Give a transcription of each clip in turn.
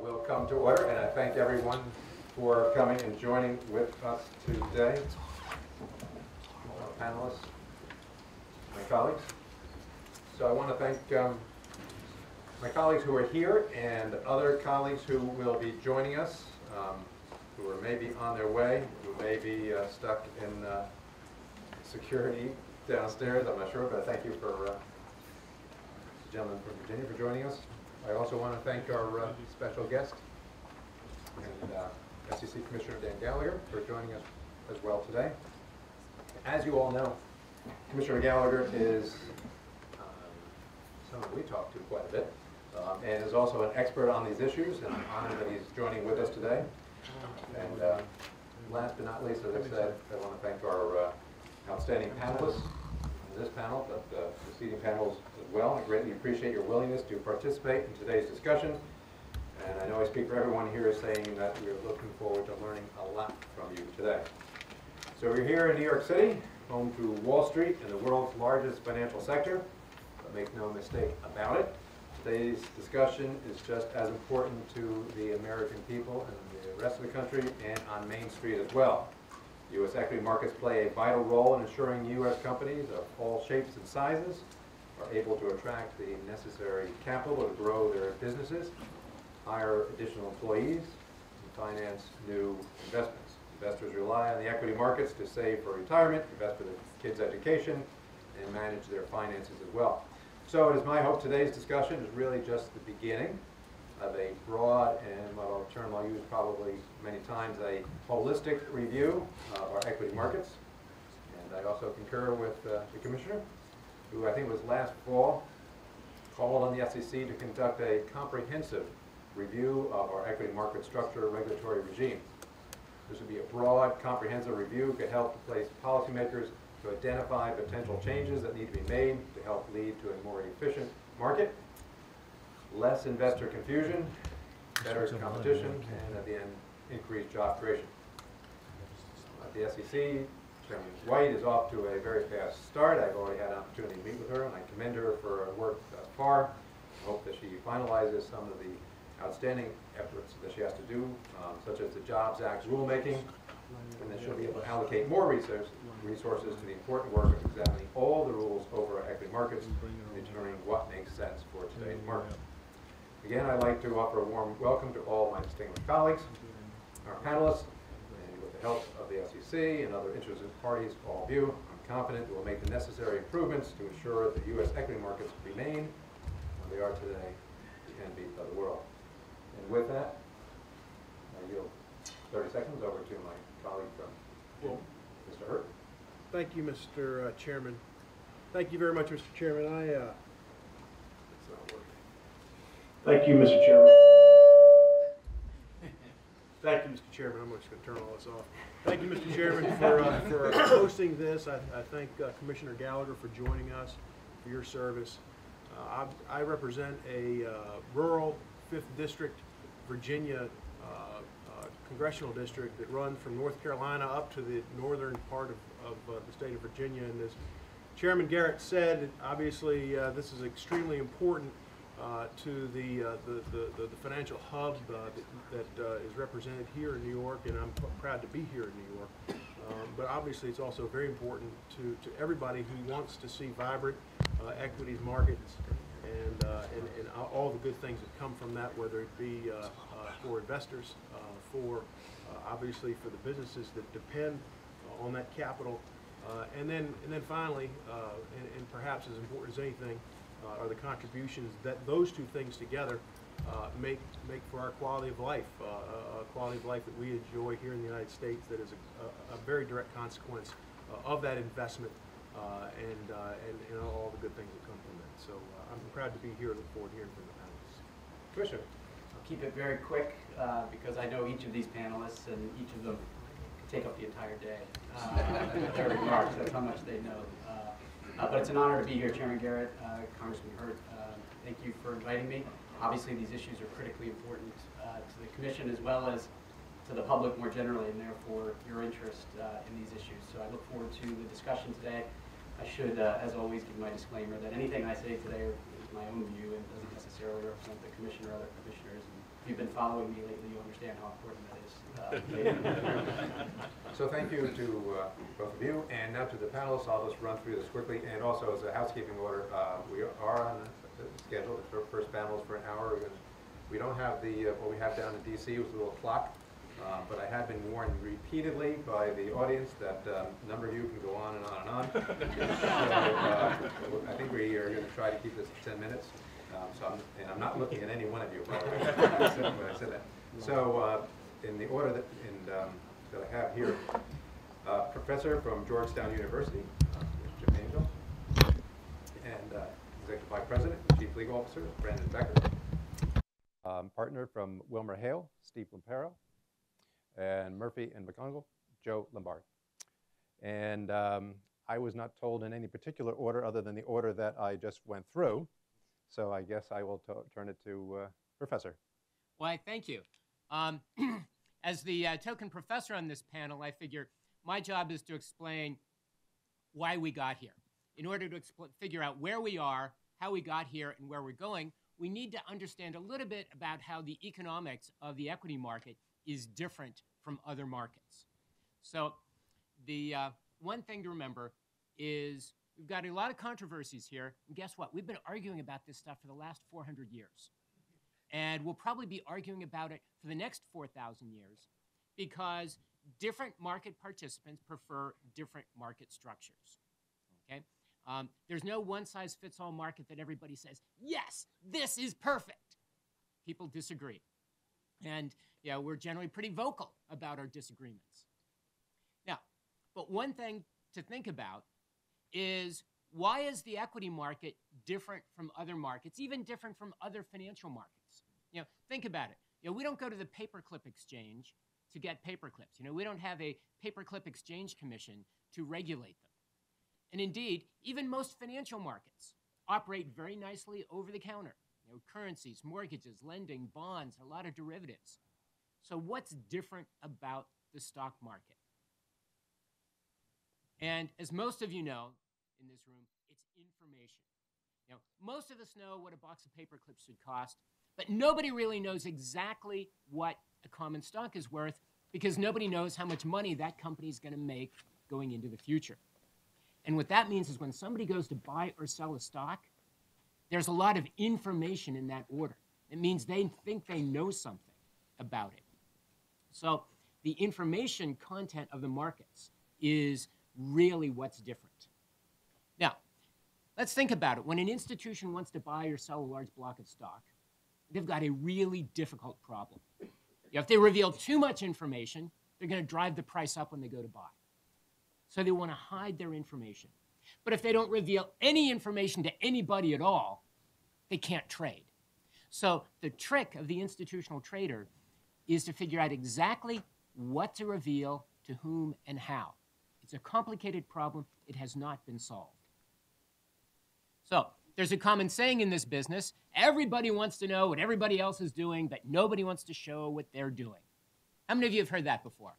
We'll come to order, and I thank everyone for coming and joining with us today. All our panelists, my colleagues. So I want to thank my colleagues who are here and other colleagues who will be joining us, who are maybe on their way, who may be stuck in security downstairs. I'm not sure, but thank you for the gentleman from Virginia for joining us. I also want to thank our special guest and SEC Commissioner Dan Gallagher for joining us as well today. As you all know, Commissioner Gallagher is someone we talk to quite a bit and is also an expert on these issues, and I'm honored that he's joining with us today. And last but not least, as I said, I want to thank our outstanding panelists in this panel, but the preceding panels as well. I greatly appreciate your willingness to participate in today's discussion. And I know I speak for everyone here saying that we are looking forward to learning a lot from you today. So we're here in New York City, home to Wall Street and the world's largest financial sector. But make no mistake about it, today's discussion is just as important to the American people and the rest of the country and on Main Street as well. U.S. equity markets play a vital role in ensuring U.S. companies of all shapes and sizes are able to attract the necessary capital to grow their businesses, hire additional employees, and finance new investments. Investors rely on the equity markets to save for retirement, invest for their kids' education, and manage their finances as well. So it is my hope today's discussion is really just the beginning of a broad and what I'll use probably many times, a holistic review of our equity markets. And I also concur with the Commissioner, who I think was last fall called on the SEC to conduct a comprehensive review of our equity market structure regulatory regime. This would be a broad, comprehensive review that could help to place policymakers to identify potential changes that need to be made to help lead to a more efficient market, less investor confusion, better competition, and at the end, increased job creation. At the SEC, Chairman White is off to a very fast start. I've already had an opportunity to meet with her, and I commend her for her work thus far. I hope that she finalizes some of the outstanding efforts that she has to do, such as the Jobs Act rulemaking, and that she'll be able to allocate more resources to the important work of examining all the rules over our equity markets and determining what makes sense for today's market. Again, I'd like to offer a warm welcome to all my distinguished colleagues, our panelists, and with the help of the SEC and other interested parties, all of you, I'm confident we'll make the necessary improvements to ensure that U.S. equity markets remain what they are today, the envy of the world. And with that, I yield 30 seconds over to my colleague from Mr. Hurt. Thank you, Mr. Chairman. Thank you very much, Mr. Chairman. It's not working. Thank you, Mr. Chairman. Thank you, Mr. Chairman. I'm just going to turn all this off. Thank you, Mr. Chairman, for hosting this. I thank Commissioner Gallagher for joining us, for your service. I represent a rural 5th District, Virginia congressional district that runs from North Carolina up to the northern part of the state of Virginia. And as Chairman Garrett said, obviously this is extremely important to the financial hub that is represented here in New York, and I'm proud to be here in New York. But obviously it's also very important to everybody who wants to see vibrant equities markets and all the good things that come from that, whether it be for investors, obviously for the businesses that depend on that capital, and then finally, and perhaps as important as anything, are the contributions that those two things together make for our quality of life, a quality of life that we enjoy here in the United States that is a very direct consequence of that investment and all the good things that come from it. So I'm proud to be here. Look forward to hearing from the panelists. Commissioner. I'll keep it very quick because I know each of these panelists and each of them could take up the entire day with their remarks. That's how much they know. But it's an honor to be here, Chairman Garrett, Congressman Hurt. Thank you for inviting me. Obviously, these issues are critically important to the Commission as well as to the public more generally, and therefore your interest in these issues. So I look forward to the discussion today. I should, as always, give my disclaimer that anything I say today is my own view and doesn't necessarily represent the Commission or other commissioners. And if you've been following me lately, you understand how important that is. So thank you to both of you, and now to the panelists. I'll just run through this quickly, and also as a housekeeping order, we are on the schedule. The first panel is for an hour. We don't have the what we have down in D.C. with a little clock, but I have been warned repeatedly by the audience that a number of you can go on and on and on. So I think we are going to try to keep this to 10 minutes. And I'm not looking at any one of you, by the way, when I said that. So in the order that I have here, professor from Georgetown University, Mr. McGonigle, and executive vice president and chief legal officer, Brandon Becker. Partner from Wilmer, Hale, Steve Luparello, and Murphy and McGonigle, Joe Lombard. And I was not told in any particular order other than the order that I just went through. So I guess I will turn it to Professor. Why, thank you. As the token professor on this panel, I figure my job is to explain why we got here. In order to figure out where we are, how we got here, and where we're going, we need to understand a little bit about how the economics of the equity market is different from other markets. So the one thing to remember is we've got a lot of controversies here, and guess what? We've been arguing about this stuff for the last 400 years. And we'll probably be arguing about it for the next 4,000 years because different market participants prefer different market structures, okay? There's no one-size-fits-all market that everybody says, yes, this is perfect. People disagree. And yeah, we're generally pretty vocal about our disagreements. Now, but one thing to think about is why is the equity market different from other markets, even different from other financial markets? You know, think about it. You know, we don't go to the paperclip exchange to get paperclips. You know, we don't have a paperclip exchange commission to regulate them. And indeed, even most financial markets operate very nicely over the counter. You know, currencies, mortgages, lending, bonds, a lot of derivatives. So what's different about the stock market? And as most of you know in this room, it's information. You know, most of us know what a box of paperclips should cost, but nobody really knows exactly what a common stock is worth because nobody knows how much money that company is going to make going into the future. And what that means is when somebody goes to buy or sell a stock, there's a lot of information in that order. It means they think they know something about it. So the information content of the markets is really what's different. Now, let's think about it. When an institution wants to buy or sell a large block of stock, they've got a really difficult problem. If they reveal too much information, they're going to drive the price up when they go to buy. So they want to hide their information. But if they don't reveal any information to anybody at all, they can't trade. So the trick of the institutional trader is to figure out exactly what to reveal to whom and how. It's a complicated problem. It has not been solved. So there's a common saying in this business, everybody wants to know what everybody else is doing, but nobody wants to show what they're doing. How many of you have heard that before?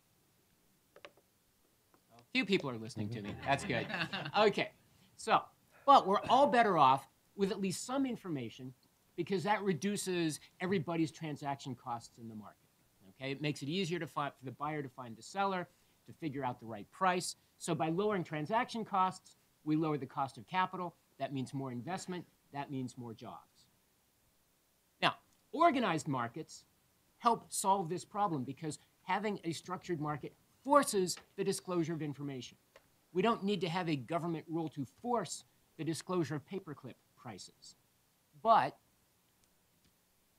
A few people are listening to me. That's good. Okay. So, but we're all better off with at least some information because that reduces everybody's transaction costs in the market. Okay? It makes it easier for the buyer to find the seller, to figure out the right price. So by lowering transaction costs, we lower the cost of capital. That means more investment. That means more jobs. Now, organized markets help solve this problem because having a structured market forces the disclosure of information. We don't need to have a government rule to force the disclosure of paperclip prices. But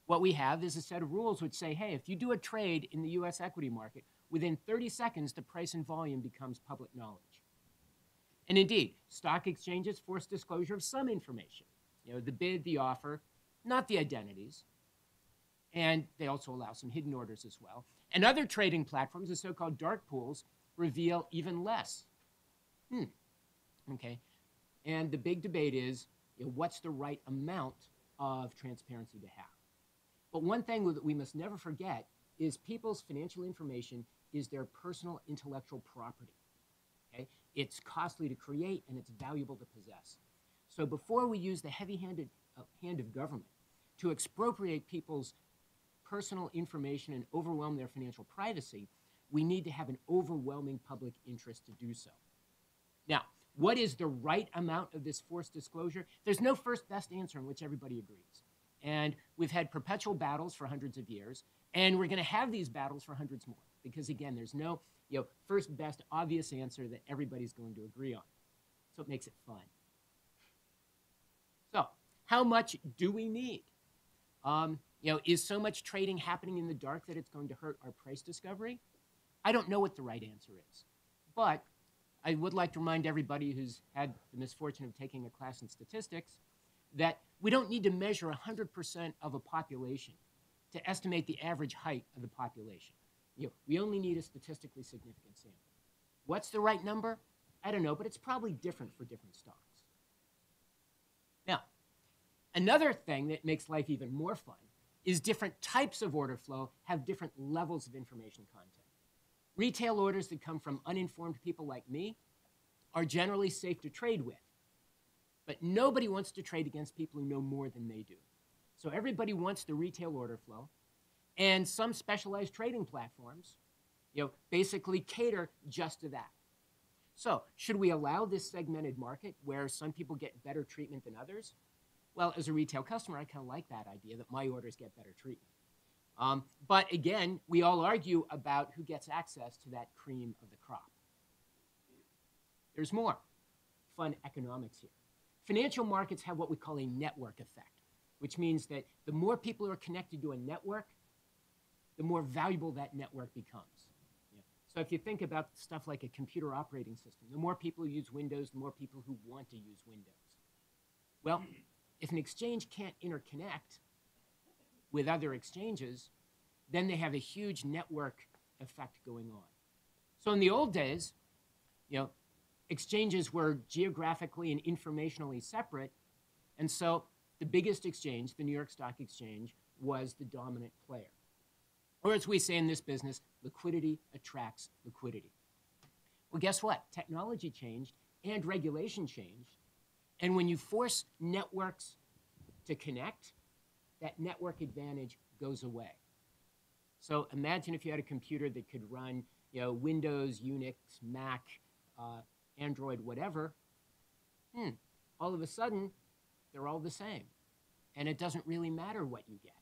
what we have is a set of rules which say, hey, if you do a trade in the US equity market, within 30 seconds, the price and volume becomes public knowledge. And indeed, stock exchanges force disclosure of some information. You know, the bid, the offer, not the identities. And they also allow some hidden orders as well. And other trading platforms, the so-called dark pools, reveal even less. Okay. And the big debate is, you know, what's the right amount of transparency to have? But one thing that we must never forget is people's financial information is their personal intellectual property. Okay? It's costly to create and it's valuable to possess. So before we use the heavy-handed hand of government to expropriate people's personal information and overwhelm their financial privacy, we need to have an overwhelming public interest to do so. Now, what is the right amount of this forced disclosure? There's no first best answer in which everybody agrees. And we've had perpetual battles for hundreds of years, and we're going to have these battles for hundreds more. Because again, there's no first best obvious answer that everybody's going to agree on. So it makes it fun. So how much do we need? Is so much trading happening in the dark that it's going to hurt our price discovery? I don't know what the right answer is. But I would like to remind everybody who's had the misfortune of taking a class in statistics that we don't need to measure 100% of a population to estimate the average height of the population. We only need a statistically significant sample. What's the right number? I don't know, but it's probably different for different stocks. Now, another thing that makes life even more fun is different types of order flow have different levels of information content. Retail orders that come from uninformed people like me are generally safe to trade with, but nobody wants to trade against people who know more than they do. So everybody wants the retail order flow, and some specialized trading platforms, basically cater just to that. So should we allow this segmented market where some people get better treatment than others? Well, as a retail customer, I kind of like that idea that my orders get better treatment. But again, we all argue about who gets access to that cream of the crop. There's more fun economics here. Financial markets have what we call a network effect, which means that the more people who are connected to a network, the more valuable that network becomes. So if you think about stuff like a computer operating system, the more people who use Windows, the more people who want to use Windows. Well, if an exchange can't interconnect with other exchanges, then they have a huge network effect going on. So in the old days, exchanges were geographically and informationally separate, and so the biggest exchange, the New York Stock Exchange, was the dominant player. Or as we say in this business, liquidity attracts liquidity. Well, guess what? Technology changed and regulation changed. And when you force networks to connect, that network advantage goes away. So imagine if you had a computer that could run Windows, Unix, Mac, Android, whatever. All of a sudden, they're all the same. And it doesn't really matter what you get.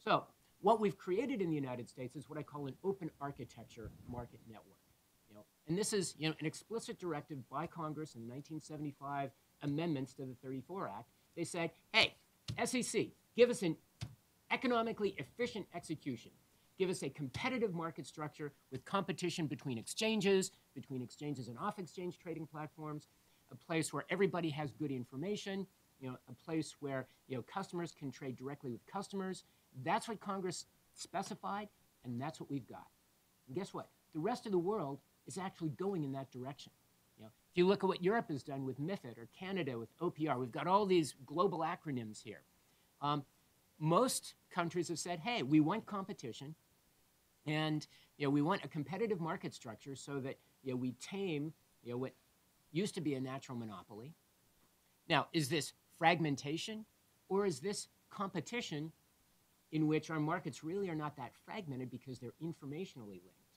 So what we've created in the United States is what I call an open architecture market network. And this is an explicit directive by Congress in 1975 amendments to the 34 Act. They said, hey, SEC, give us an economically efficient execution. Give us a competitive market structure with competition between exchanges and off-exchange trading platforms, a place where everybody has good information, a place where customers can trade directly with customers. That's what Congress specified, and that's what we've got. And guess what? The rest of the world is actually going in that direction. If you look at what Europe has done with MiFID or Canada with OPR, we've got all these global acronyms here. Most countries have said, hey, we want competition, and we want a competitive market structure so that we tame what used to be a natural monopoly. Now, is this fragmentation, or is this competition in which our markets really are not that fragmented because they're informationally linked?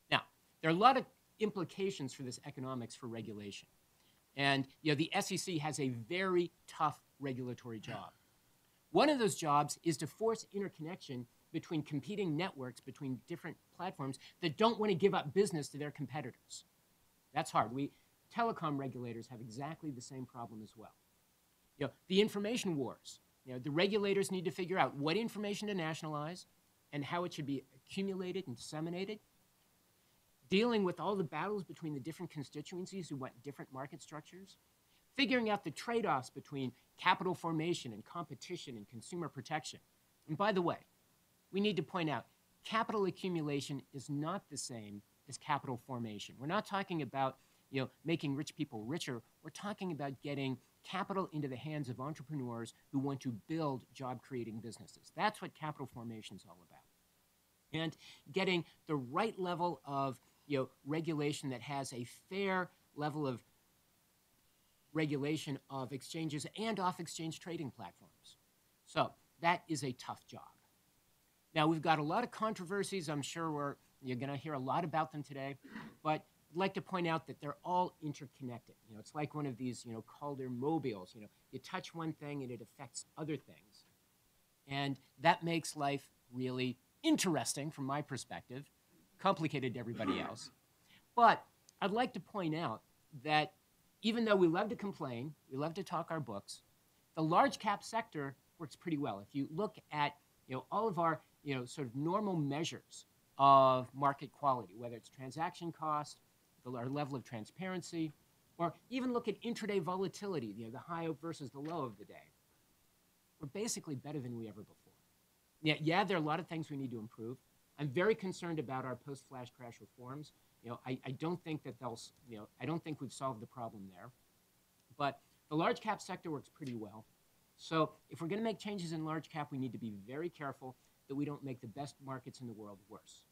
Now, there are a lot of implications for this economics for regulation. And the SEC has a very tough regulatory job. One of those jobs is to force interconnection between competing networks, between different platforms that don't want to give up business to their competitors. That's hard. Telecom regulators have exactly the same problem as well. The information wars. The regulators need to figure out what information to nationalize and how it should be accumulated and disseminated. Dealing with all the battles between the different constituencies who want different market structures. Figuring out the trade-offs between capital formation and competition and consumer protection. And by the way, we need to point out, capital accumulation is not the same as capital formation. We're not talking about making rich people richer. We're talking about getting capital into the hands of entrepreneurs who want to build job-creating businesses. That's what capital formation is all about. And getting the right level of regulation that has a fair level of regulation of exchanges and off-exchange trading platforms. So that is a tough job. Now, we've got a lot of controversies. I'm sure you're going to hear a lot about them today, but I'd like to point out that they're all interconnected. You know, it's like one of these, Calder mobiles. You know, you touch one thing and it affects other things. And that makes life really interesting from my perspective, complicated to everybody else. But I'd like to point out that even though we love to complain, we love to talk our books, the large cap sector works pretty well. If you look at, all of our, sort of normal measures of market quality, whether it's transaction cost, our level of transparency, or even look at intraday volatility, the high versus the low of the day, we're basically better than we ever before. Yeah, there are a lot of things we need to improve. I'm very concerned about our post-flash crash reforms. I don't think that I don't think we've solved the problem there. But the large cap sector works pretty well. So if we're going to make changes in large cap, we need to be very careful that we don't make the best markets in the world worse.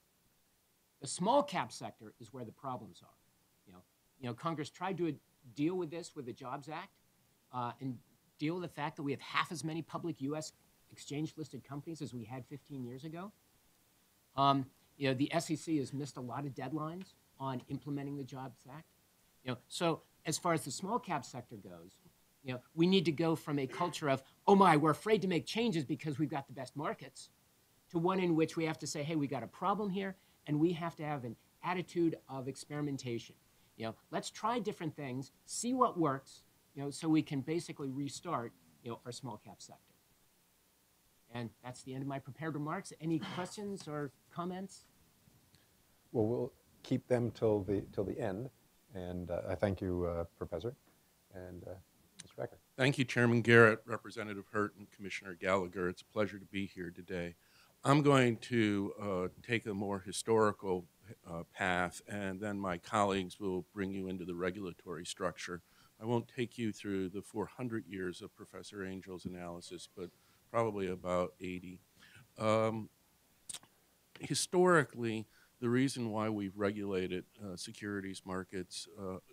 The small cap sector is where the problems are. Congress tried to deal with this with the Jobs Act and deal with the fact that we have half as many public U.S. exchange-listed companies as we had 15 years ago. The SEC has missed a lot of deadlines on implementing the Jobs Act. So as far as the small cap sector goes, we need to go from a culture of, oh my, we're afraid to make changes because we've got the best markets, to one in which we have to say, hey, we got a problem here, and we have to have an attitude of experimentation. Let's try different things, see what works, so we can basically restart, our small cap sector. And that's the end of my prepared remarks. Any questions or comments? Well, we'll keep them till the end. And I thank you, Professor, and Mr. Becker. Thank you, Chairman Garrett, Representative Hurt, and Commissioner Gallagher. It's a pleasure to be here today. I'm going to take a more historical path, and then my colleagues will bring you into the regulatory structure. I won't take you through the 400 years of Professor Angel's analysis, but probably about 80. Historically, the reason why we've regulated securities markets,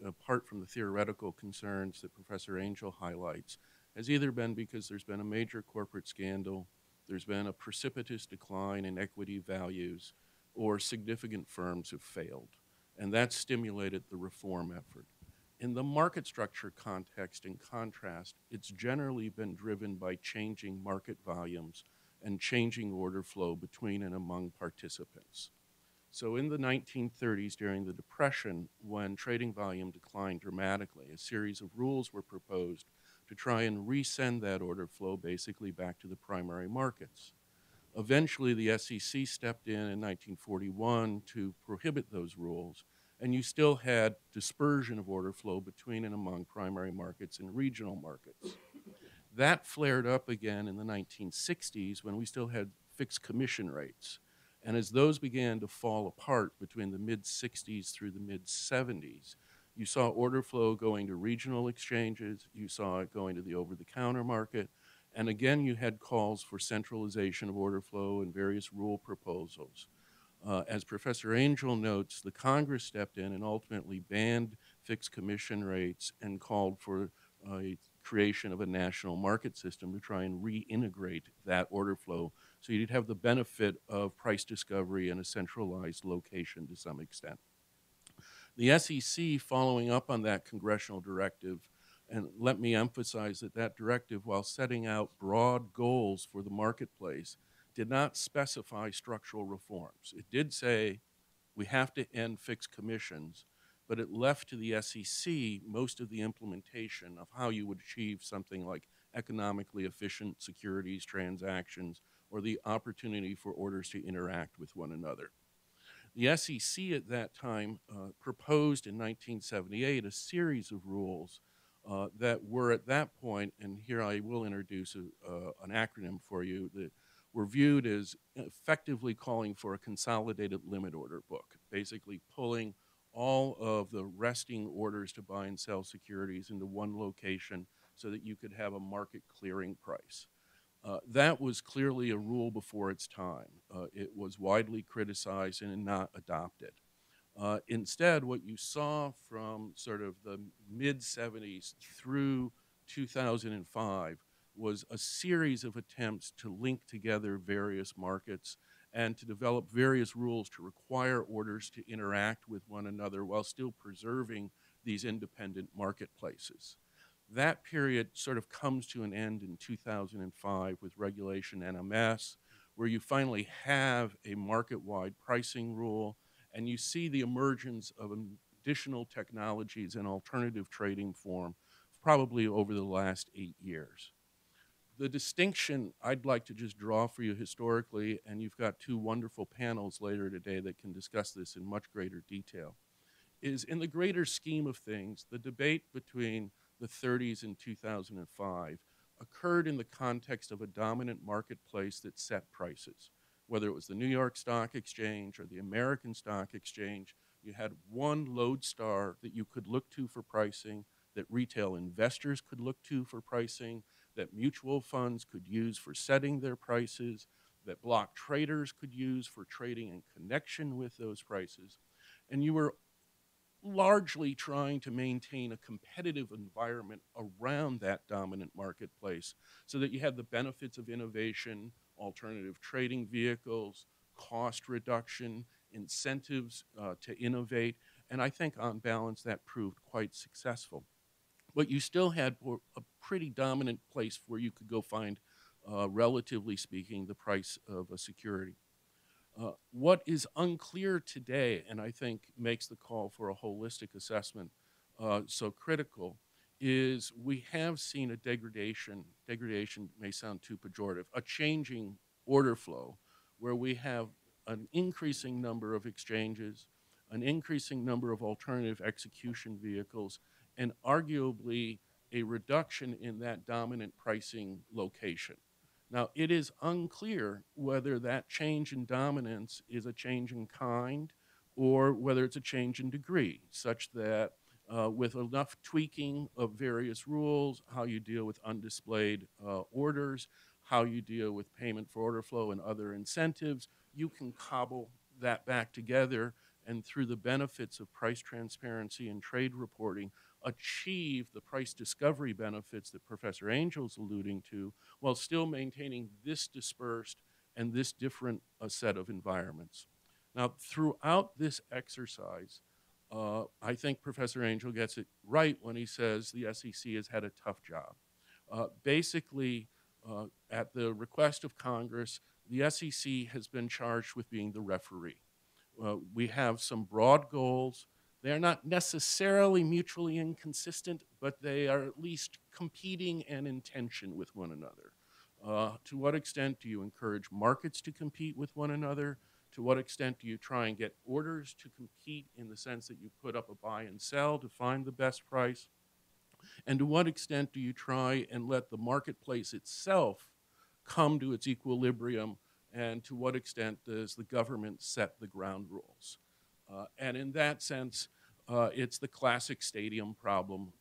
apart from the theoretical concerns that Professor Angel highlights, has either been because there's been a major corporate scandal, there's been a precipitous decline in equity values, or significant firms have failed. And that stimulated the reform effort. In the market structure context, in contrast, it's generally been driven by changing market volumes and changing order flow between and among participants. So in the 1930s, during the Depression, when trading volume declined dramatically, a series of rules were proposed to try and resend that order flow basically back to the primary markets. Eventually, the SEC stepped in 1941 to prohibit those rules, and you still had dispersion of order flow between and among primary markets and regional markets. That flared up again in the 1960s when we still had fixed commission rates. And as those began to fall apart between the mid-60s through the mid-70s, you saw order flow going to regional exchanges, you saw it going to the over-the-counter market, and again you had calls for centralization of order flow and various rule proposals. As Professor Angel notes, the Congress stepped in and ultimately banned fixed commission rates and called for a creation of a national market system to try and reintegrate that order flow so you'd have the benefit of price discovery in a centralized location to some extent. The SEC, following up on that congressional directive, and let me emphasize that that directive, while setting out broad goals for the marketplace, did not specify structural reforms. It did say we have to end fixed commissions, but it left to the SEC most of the implementation of how you would achieve something like economically efficient securities transactions or the opportunity for orders to interact with one another. The SEC at that time proposed in 1978 a series of rules that were at that point, and here I will introduce an acronym for you, that were viewed as effectively calling for a consolidated limit order book, basically pulling all of the resting orders to buy and sell securities into one location so that you could have a market clearing price. That was clearly a rule before its time. It was widely criticized and not adopted. Instead, what you saw from sort of the mid-70s through 2005 was a series of attempts to link together various markets and to develop various rules to require orders to interact with one another while still preserving these independent marketplaces. That period sort of comes to an end in 2005 with Regulation NMS, where you finally have a market-wide pricing rule, and you see the emergence of additional technologies and alternative trading form probably over the last 8 years. The distinction I'd like to just draw for you historically, and you've got two wonderful panels later today that can discuss this in much greater detail, is in the greater scheme of things, the debate between the 30s and 2005 occurred in the context of a dominant marketplace that set prices. Whether it was the New York Stock Exchange or the American Stock Exchange, you had one lodestar that you could look to for pricing, that retail investors could look to for pricing, that mutual funds could use for setting their prices, that block traders could use for trading in connection with those prices. And you were largely trying to maintain a competitive environment around that dominant marketplace so that you had the benefits of innovation, alternative trading vehicles, cost reduction, incentives to innovate, and I think on balance that proved quite successful. But you still had a pretty dominant place where you could go find, relatively speaking, the price of a security. What is unclear today, and I think makes the call for a holistic assessment so critical, is we have seen a degradation may sound too pejorative, a changing order flow where we have an increasing number of exchanges, an increasing number of alternative execution vehicles, and arguably a reduction in that dominant pricing location. Now, it is unclear whether that change in dominance is a change in kind or whether it's a change in degree, such that with enough tweaking of various rules, how you deal with undisplayed orders, how you deal with payment for order flow and other incentives, you can cobble that back together and through the benefits of price transparency and trade reporting, achieve the price discovery benefits that Professor Angel's alluding to while still maintaining this dispersed and this different set of environments. Now, throughout this exercise, I think Professor Angel gets it right when he says the SEC has had a tough job. Basically, at the request of Congress, the SEC has been charged with being the referee. We have some broad goals. They're not necessarily mutually inconsistent, but they are at least competing and in tension with one another. To what extent do you encourage markets to compete with one another? To what extent do you try and get orders to compete in the sense that you put up a buy and sell to find the best price? And to what extent do you try and let the marketplace itself come to its equilibrium? And to what extent does the government set the ground rules? And in that sense, it's the classic stadium problem.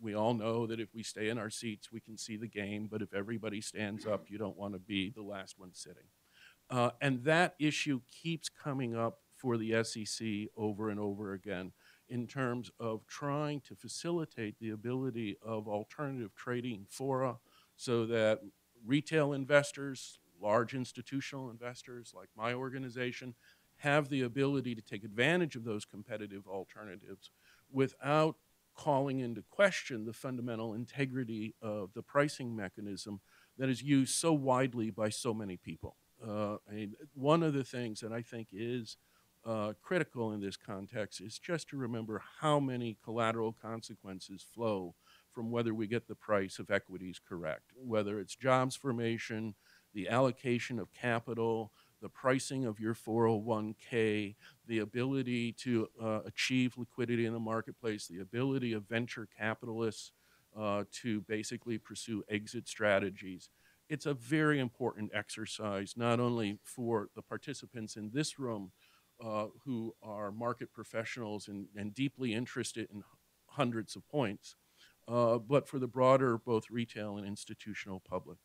We all know that if we stay in our seats, we can see the game, but if everybody stands up, you don't want to be the last one sitting. And that issue keeps coming up for the SEC over and over again in terms of trying to facilitate the ability of alternative trading fora so that retail investors, large institutional investors like my organization, have the ability to take advantage of those competitive alternatives without calling into question the fundamental integrity of the pricing mechanism that is used so widely by so many people. One of the things that I think is critical in this context is just to remember how many collateral consequences flow from whether we get the price of equities correct, whether it's jobs formation, the allocation of capital, the pricing of your 401k, the ability to achieve liquidity in the marketplace, the ability of venture capitalists to basically pursue exit strategies. It's a very important exercise, not only for the participants in this room who are market professionals and deeply interested in hundreds of points, but for the broader both retail and institutional public.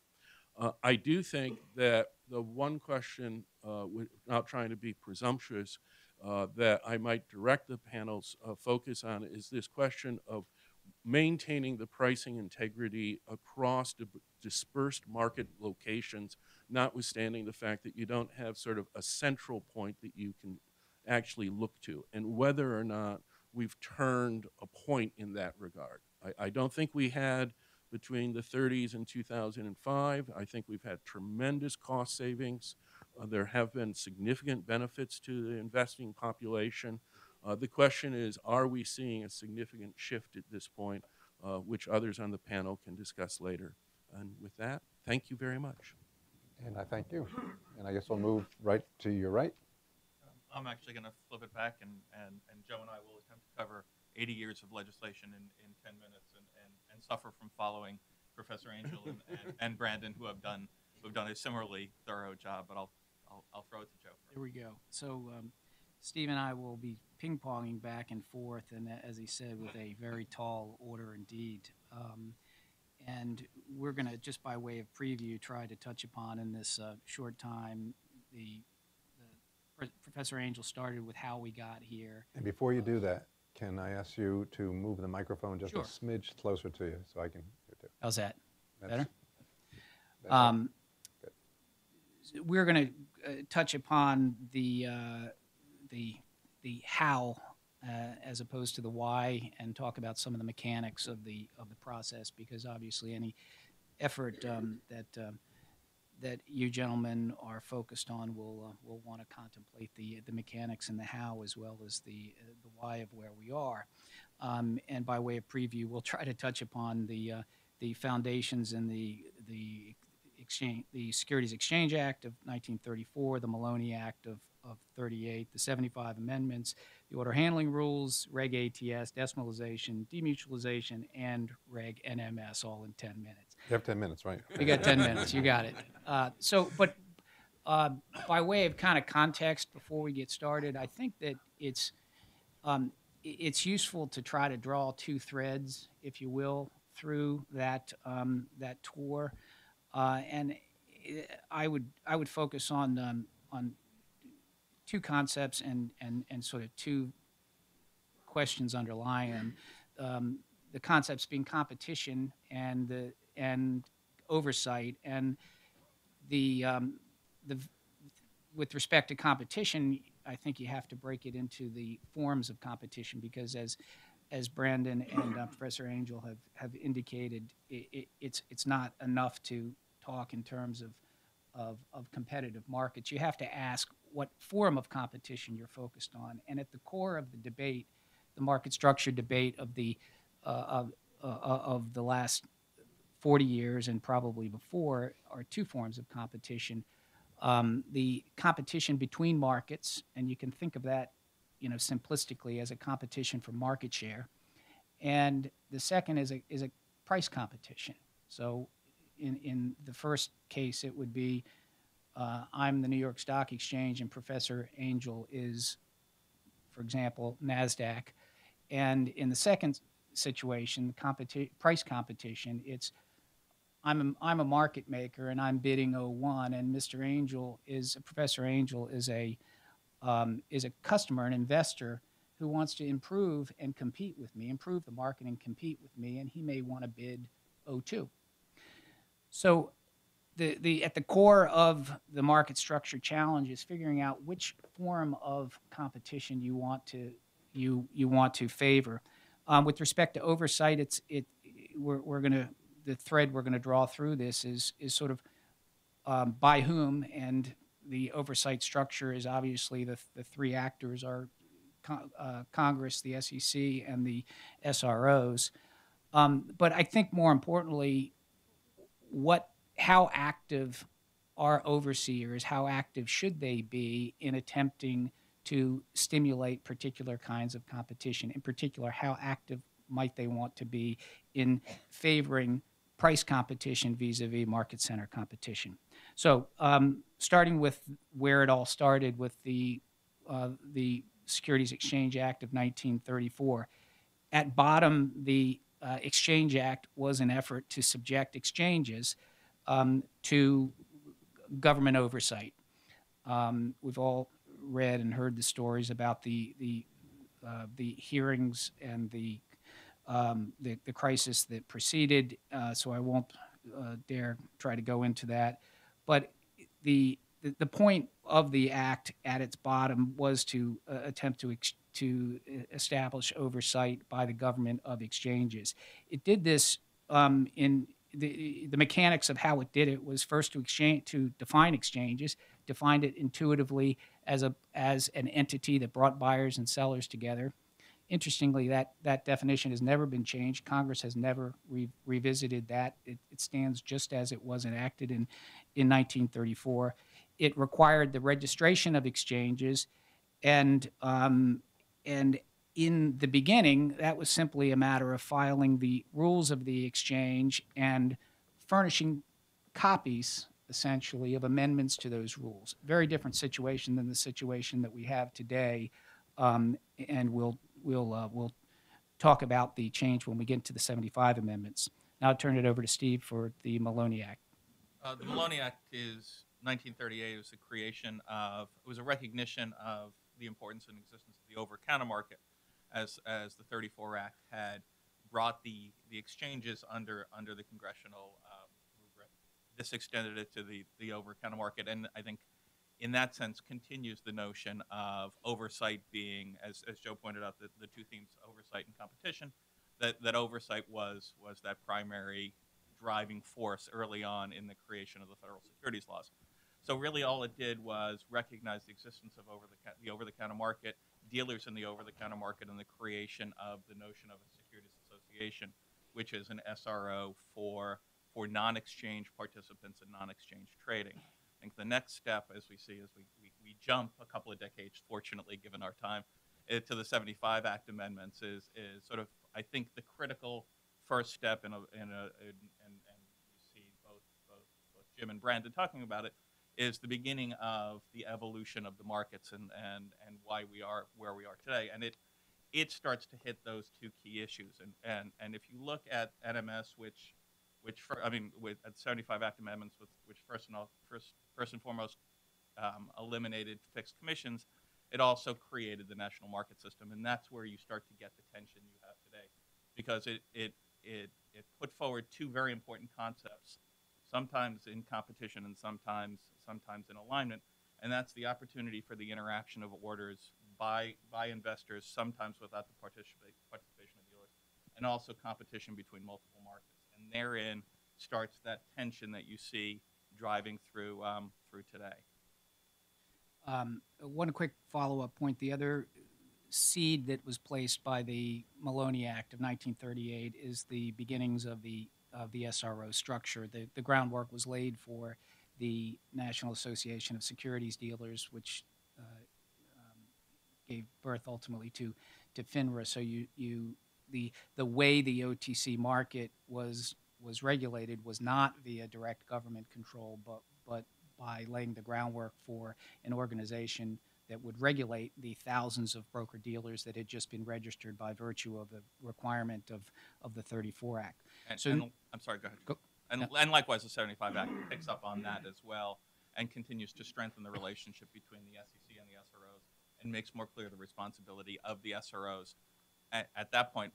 I do think that the one question, without trying to be presumptuous, that I might direct the panel's focus on is this question of maintaining the pricing integrity across dispersed market locations, notwithstanding the fact that you don't have sort of a central point that you can actually look to, and whether or not we've turned a point in that regard. I don't think we had between the 30s and 2005. I think we've had tremendous cost savings. There have been significant benefits to the investing population. The question is, are we seeing a significant shift at this point, which others on the panel can discuss later. And with that, thank you very much. And I thank you. And I guess we'll move right to your right. I'm actually going to flip it back, and Joe and I will attempt to cover 80 years of legislation in 10 minutes, and suffer from following Professor Angel and Brandon, who have done a similarly thorough job. But I'll throw it to Joe first. Here we go. So Steve and I will be ping-ponging back and forth, and as he said, with a very tall order indeed. And we're going to, just by way of preview, try to touch upon in this short time Professor Angel started with how we got here. And before you do that, can I ask you to move the microphone just Sure. a smidge closer to you so I can hear too? How's that? That's- Better? Good. We're going to touch upon the how as opposed to the why, and talk about some of the mechanics of the process, because obviously any effort that you gentlemen are focused on will want to contemplate the mechanics and the how, as well as the why of where we are. And by way of preview, we'll try to touch upon the foundations in the Securities Exchange Act of 1934, the Maloney Act of 38, the 75 amendments, the order handling rules, Reg ATS, decimalization, demutualization, and Reg NMS, all in 10 minutes. You have 10 minutes, right? We got 10 minutes. You got it. By way of kind of context before we get started, I think that it's useful to try to draw two threads, if you will, through that tour, and I would focus on two concepts and sort of two questions underlying them. The concepts being competition and oversight, and with respect to competition, I think you have to break it into the forms of competition, because as Brandon and Professor Angel have indicated, it's not enough to talk in terms of competitive markets. You have to ask what form of competition you're focused on. And at the core of the debate, the market structure debate of the last 40 years and probably before, are two forms of competition. The competition between markets, and you can think of that, simplistically as a competition for market share. And the second is a price competition. So in the first case, it would be I'm the New York Stock Exchange and Professor Angel is, for example, NASDAQ. And in the second situation, price competition, it's I'm a market maker and I'm bidding 01, and Professor Angel is a customer, an investor who wants to improve and compete with me, improve the market and compete with me, and he may want to bid 02. So at the core of the market structure challenge is figuring out which form of competition you want to favor. With respect to oversight, the thread we're going to draw through this is sort of by whom, and the oversight structure is obviously the three actors are Congress, the SEC, and the SROs. But I think more importantly, how active are overseers, how active should they be in attempting to stimulate particular kinds of competition? In particular, how active might they want to be in favoring price competition vis-a-vis market center competition? So starting with where it all started with the Securities Exchange Act of 1934. At bottom, the Exchange Act was an effort to subject exchanges to government oversight. We've all read and heard the stories about the hearings and the the crisis that preceded, so I won't dare try to go into that. But the point of the act at its bottom was to attempt to establish oversight by the government of exchanges. It did this in the mechanics of how it did it was first to define exchanges, defined it intuitively as an entity that brought buyers and sellers together. Interestingly, that definition has never been changed. Congress has never revisited that. It stands just as it was enacted in 1934. It required the registration of exchanges, and in the beginning, that was simply a matter of filing the rules of the exchange and furnishing copies, essentially, of amendments to those rules. Very different situation than the situation that we have today, and we'll talk about the change when we get into the 75 amendments. Now I'll turn it over to Steve for the Maloney Act. The Maloney Act is 1938. It was the creation of, it was a recognition of the importance and existence of the over-counter market, as the 34 Act had brought the exchanges under the congressional rubric. This extended it to the over-counter market, and I think in that sense continues the notion of oversight being, as Joe pointed out, the two themes, oversight and competition, that oversight was that primary driving force early on in the creation of the federal securities laws. So really all it did was recognize the existence of the over-the-counter market, dealers in the over-the-counter market, and the creation of the notion of a securities association, which is an SRO for non-exchange participants and non-exchange trading. I think the next step, as we see, as we jump a couple of decades, fortunately, given our time, to the 75 Act amendments is sort of, I think, the critical first step and you see both Jim and Brandon talking about it, is the beginning of the evolution of the markets and why we are where we are today. And it starts to hit those two key issues. And if you look at NMS, with 75 Act amendments, which first and foremost eliminated fixed commissions, it also created the national market system, and that's where you start to get the tension you have today, because it put forward two very important concepts, sometimes in competition and sometimes in alignment, and that's the opportunity for the interaction of orders by investors, sometimes without the participation of dealers, and also competition between multiple markets. And therein starts that tension that you see driving through today. One quick follow-up point. The other seed that was placed by the Maloney Act of 1938 is the beginnings of the SRO structure. The groundwork was laid for the National Association of Securities Dealers, which gave birth ultimately to FINRA. So the way the OTC market was regulated was not via direct government control, but by laying the groundwork for an organization that would regulate the thousands of broker-dealers that had just been registered by virtue of the requirement of the 34 Act. I'm sorry, go ahead. And likewise, the 75 Act picks up on that as well and continues to strengthen the relationship between the SEC and the SROs and makes more clear the responsibility of the SROs at that point,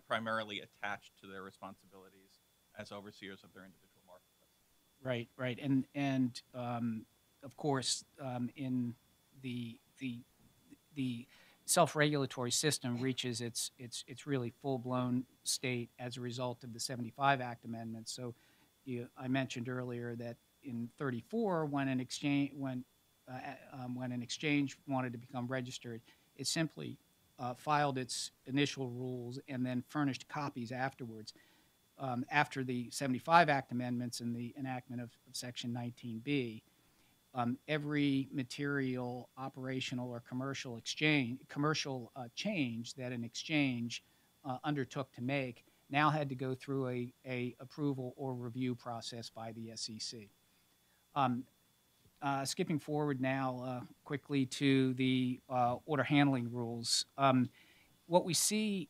primarily attached to their responsibilities as overseers of their individual marketplace. Right, and of course, in the self-regulatory system reaches its really full-blown state as a result of the 75 Act amendments. So, I mentioned earlier that in 34, when an exchange wanted to become registered, it simply filed its initial rules and then furnished copies afterwards. After the 75 Act amendments and the enactment of Section 19B, every material, operational, or commercial change that an exchange undertook to make now had to go through a approval or review process by the SEC. Skipping forward now quickly to the order handling rules, what we see,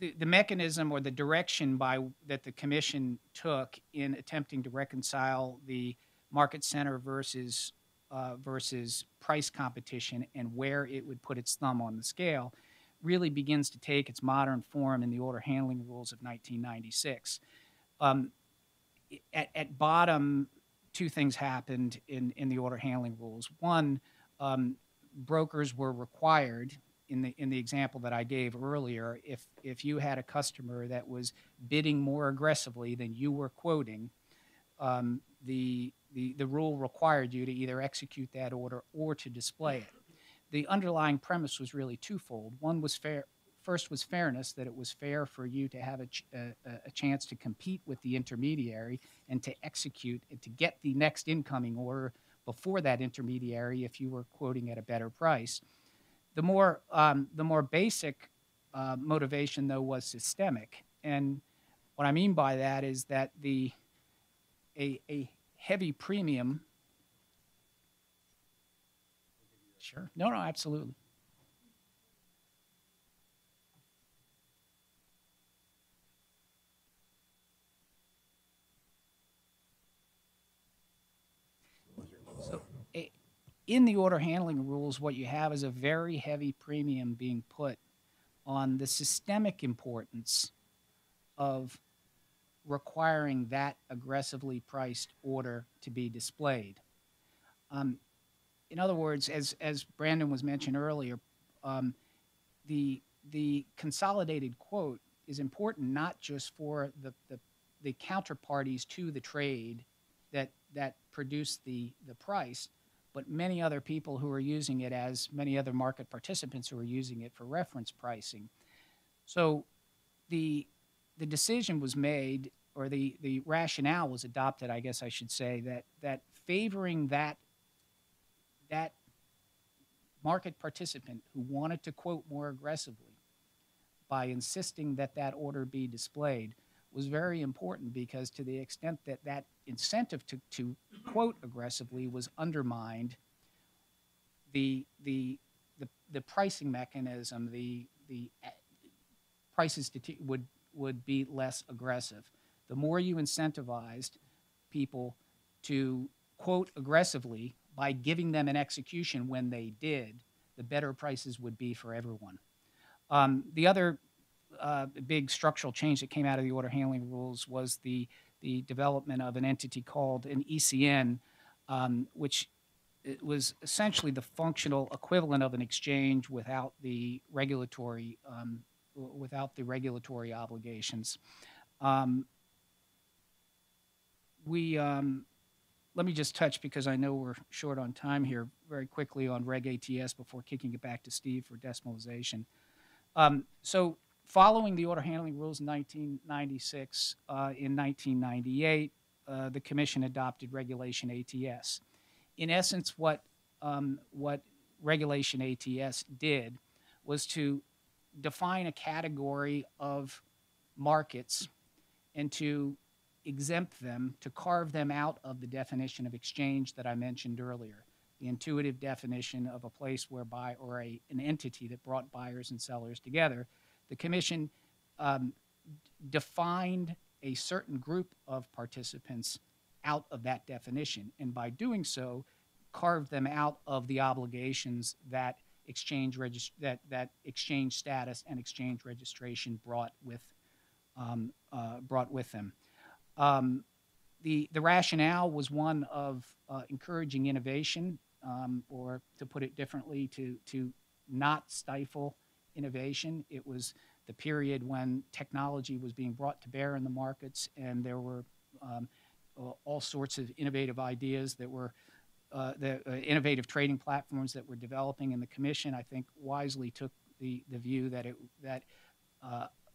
the mechanism or the direction that the Commission took in attempting to reconcile the market center versus price competition and where it would put its thumb on the scale really begins to take its modern form in the order handling rules of 1996. At bottom, two things happened in the order handling rules. One, brokers were required, in the example that I gave earlier, if you had a customer that was bidding more aggressively than you were quoting, the rule required you to either execute that order or to display it. The underlying premise was really twofold. One was fair. First was fairness, that it was fair for you to have a chance to compete with the intermediary and to execute and to get the next incoming order before that intermediary if you were quoting at a better price. The more basic motivation, though, was systemic. And what I mean by that is that a heavy premium. Sure. No, absolutely. So, in the order handling rules, what you have is a very heavy premium being put on the systemic importance of requiring that aggressively priced order to be displayed. In other words, as Brandon was mentioned earlier, the consolidated quote is important not just for the counterparties to the trade that produce the price, but many other people who are using it, as many other market participants who are using it for reference pricing. So the decision was made, or the rationale was adopted, I guess I should say, that favoring that market participant who wanted to quote more aggressively by insisting that that order be displayed was very important, because to the extent that that incentive to quote aggressively was undermined, the pricing mechanism, the prices would be less aggressive. The more you incentivized people to quote aggressively by giving them an execution when they did, the better prices would be for everyone. The other big structural change that came out of the order handling rules was the development of an entity called an ECN, which it was essentially the functional equivalent of an exchange without the regulatory obligations. Let me just touch, because I know we're short on time here, very quickly on Reg ATS before kicking it back to Steve for decimalization. So following the order handling rules in 1996, in 1998, the Commission adopted Regulation ATS. In essence, what Regulation ATS did was to define a category of markets and to exempt them, to carve them out of the definition of exchange that I mentioned earlier, the intuitive definition of a place whereby, or an entity that brought buyers and sellers together. The Commission defined a certain group of participants out of that definition, and by doing so, carved them out of the obligations that exchange status and exchange registration brought with them. The rationale was one of encouraging innovation, or to put it differently, to not stifle innovation. It was the period when technology was being brought to bear in the markets, and there were all sorts of innovative ideas that were innovative trading platforms that were developing, and the Commission, I think, wisely took the view that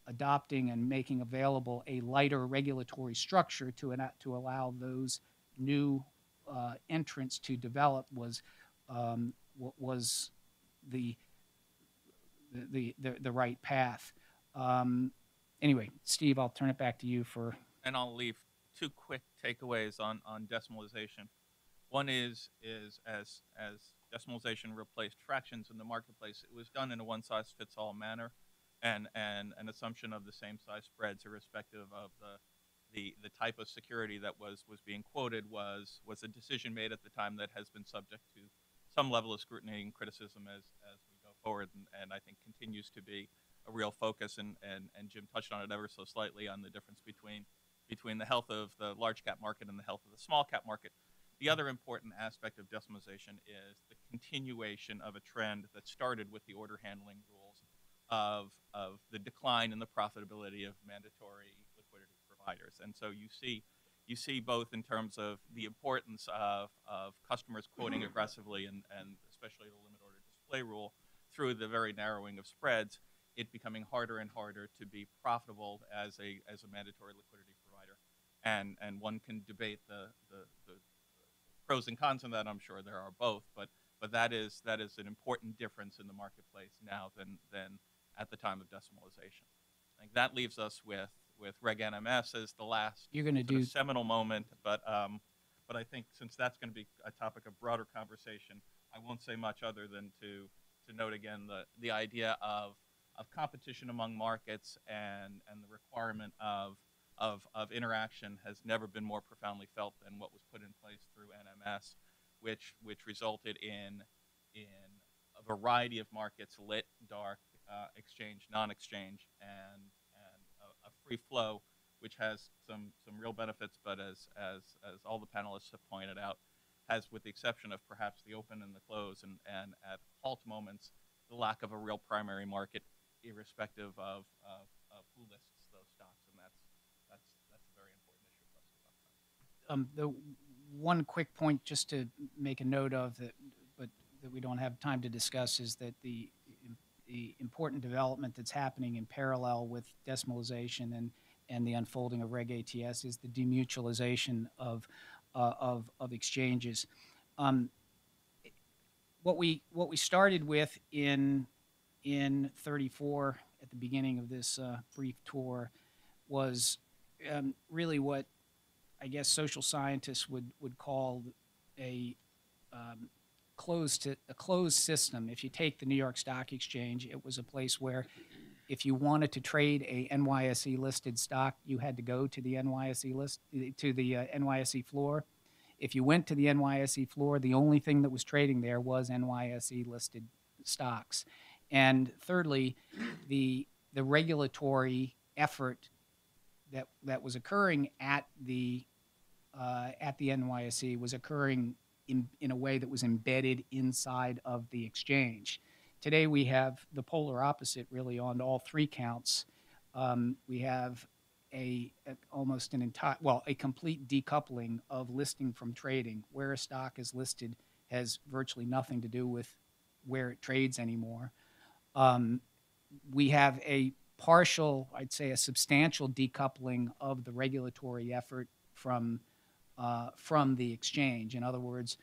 adopting and making available a lighter regulatory structure to allow those new entrants to develop was the right path. Anyway, Steve, I'll turn it back to you for. And I'll leave two quick takeaways on decimalization. One is as decimalization replaced fractions in the marketplace, it was done in a one-size-fits-all manner, and an assumption of the same size spreads, irrespective of the type of security that was being quoted, was a decision made at the time that has been subject to some level of scrutiny and criticism as we go forward, and I think continues to be a real focus, and Jim touched on it ever so slightly on the difference between the health of the large cap market and the health of the small cap market. The other important aspect of decimalization is the continuation of a trend that started with the order handling rules of the decline in the profitability of mandatory liquidity providers. And so you see both in terms of the importance of customers quoting aggressively and especially the limit order display rule through the very narrowing of spreads, it becoming harder and harder to be profitable as a mandatory liquidity provider. And one can debate the pros and cons of that. I'm sure there are both, but that is an important difference in the marketplace now than at the time of decimalization. I think that leaves us with Reg NMS as the last seminal moment, but I think since that's going to be a topic of broader conversation, I won't say much other than to note again the idea of competition among markets and the requirement of interaction has never been more profoundly felt than what was put in place through NMS, which resulted in a variety of markets, lit, dark, exchange, non-exchange, and a free flow, which has some real benefits, but as all the panelists have pointed out, has, with the exception of perhaps the open and the close, and at halt moments, the lack of a real primary market, irrespective of who lists those stocks, and that's a very important issue for us to talk about. The one quick point just to make a note of that, but that we don't have time to discuss, is that the important development that's happening in parallel with decimalization and the unfolding of Reg ATS is the demutualization of exchanges. What we started with in 34 at the beginning of this brief tour was really what I guess social scientists would call a closed system. If you take the New York Stock Exchange, it was a place where if you wanted to trade a NYSE listed stock, you had to go to the NYSE floor. If you went to the NYSE floor, the only thing that was trading there was NYSE listed stocks. And thirdly, the regulatory effort that was occurring at the NYSE was occurring in a way that was embedded inside of the exchange. Today we have the polar opposite, really, on all three counts. We have a complete decoupling of listing from trading. Where a stock is listed has virtually nothing to do with where it trades anymore. We have a partial, I'd say a substantial decoupling of the regulatory effort from the exchange. In other words,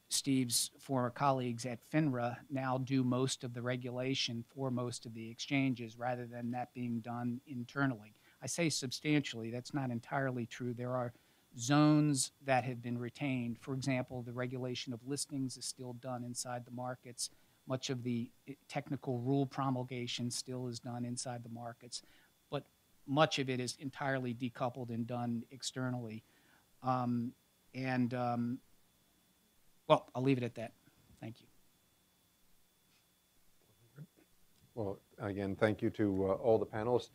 Steve's former colleagues at FINRA now do most of the regulation for most of the exchanges rather than that being done internally. I say substantially, that's not entirely true. There are zones that have been retained. For example, the regulation of listings is still done inside the markets. Much of the technical rule promulgation still is done inside the markets, but much of it is entirely decoupled and done externally. Well, I'll leave it at that. Thank you. Well, again, thank you to all the panelists.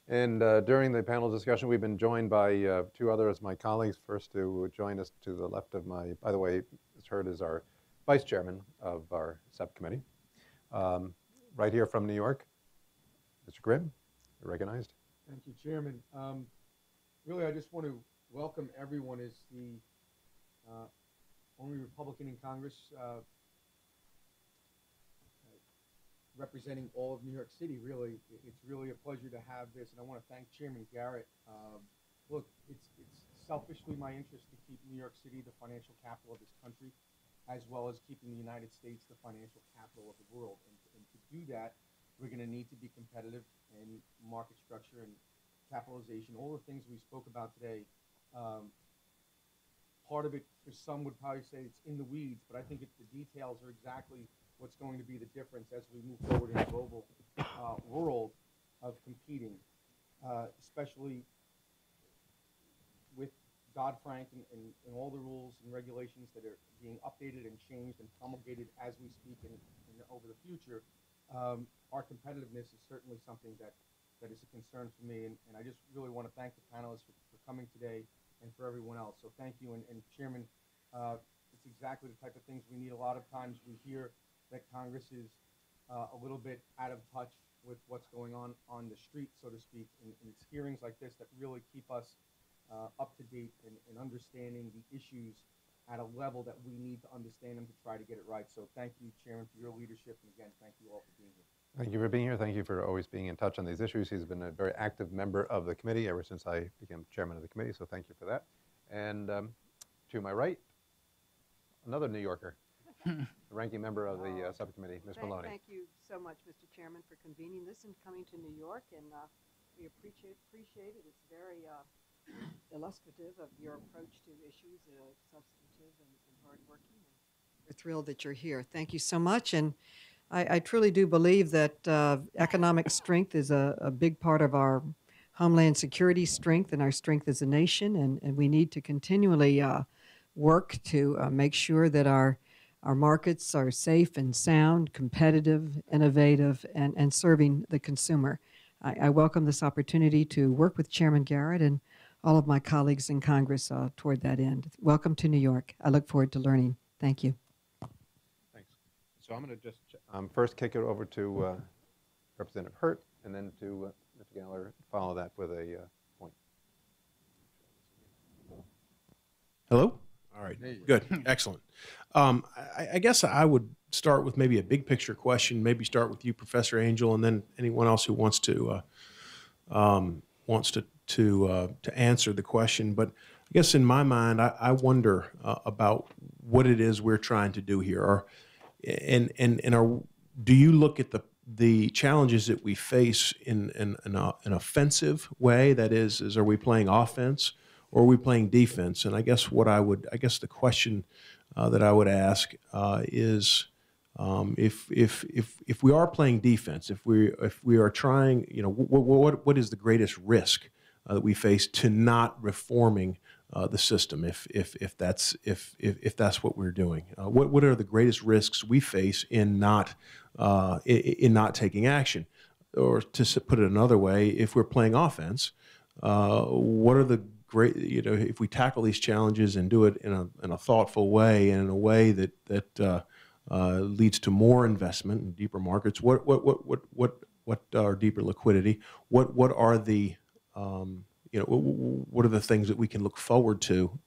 And during the panel discussion, we've been joined by two others, my colleagues. First to join us to the left of my, by the way, as heard, is our vice chairman of our subcommittee. Right here from New York, Mr. Grimm, you're recognized. Thank you, Chairman. Really, I just want to welcome everyone as the only Republican in Congress representing all of New York City. Really, it's really a pleasure to have this, and I want to thank Chairman Garrett. Look, it's selfishly my interest to keep New York City the financial capital of this country, as well as keeping the United States the financial capital of the world. And to do that, we're going to need to be competitive in market structure and capitalization, all the things we spoke about today. Part of it, for some would probably say it's in the weeds, but I think the details are exactly what's going to be the difference as we move forward in a global world of competing, especially with Dodd-Frank and all the rules and regulations that are being updated and changed and promulgated as we speak and over the future, our competitiveness is certainly something that is a concern for me. And I just really want to thank the panelists for coming today and for everyone else. So thank you. And Chairman, it's exactly the type of things we need. A lot of times we hear that Congress is a little bit out of touch with what's going on the street, so to speak, and it's hearings like this that really keep us up to date and understanding the issues at a level that we need to understand them to try to get it right. So thank you, Chairman, for your leadership, and again, thank you all for being here. Thank you for being here. Thank you for always being in touch on these issues. He's been a very active member of the committee ever since I became chairman of the committee, so thank you for that. And to my right, another New Yorker, the ranking member of the subcommittee, Ms. Maloney. Thank you so much, Mr. Chairman, for convening this and coming to New York, and we appreciate it. It's very illustrative of your approach to issues, substantive and hardworking. We're thrilled that you're here. Thank you so much. And I truly do believe that economic strength is a big part of our homeland security strength and our strength as a nation. And we need to continually work to make sure that our markets are safe and sound, competitive, innovative, and serving the consumer. I welcome this opportunity to work with Chairman Garrett and all of my colleagues in Congress toward that end. Welcome to New York. I look forward to learning. Thank you. Thanks. So I'm going to just first kick it over to Representative Hurt, and then to Mr. Galler, follow that with a point. Hello? All right, good, excellent. I guess I would start with maybe a big picture question, maybe start with you, Professor Angel, and then anyone else who wants to answer the question. But I guess in my mind, I wonder about what it is we're trying to do here. Do you look at the challenges that we face in an offensive way? That is are we playing offense or are we playing defense? And I guess the question that I would ask is if we are playing defense, if we are trying, what is the greatest risk that we face to not reforming the system? If that's what we're doing, what are the greatest risks we face in not taking action? Or to put it another way, if we're playing offense, what are the great, if we tackle these challenges and do it in a thoughtful way and in a way that leads to more investment and deeper markets, what are deeper liquidity? What are the what are the things that we can look forward to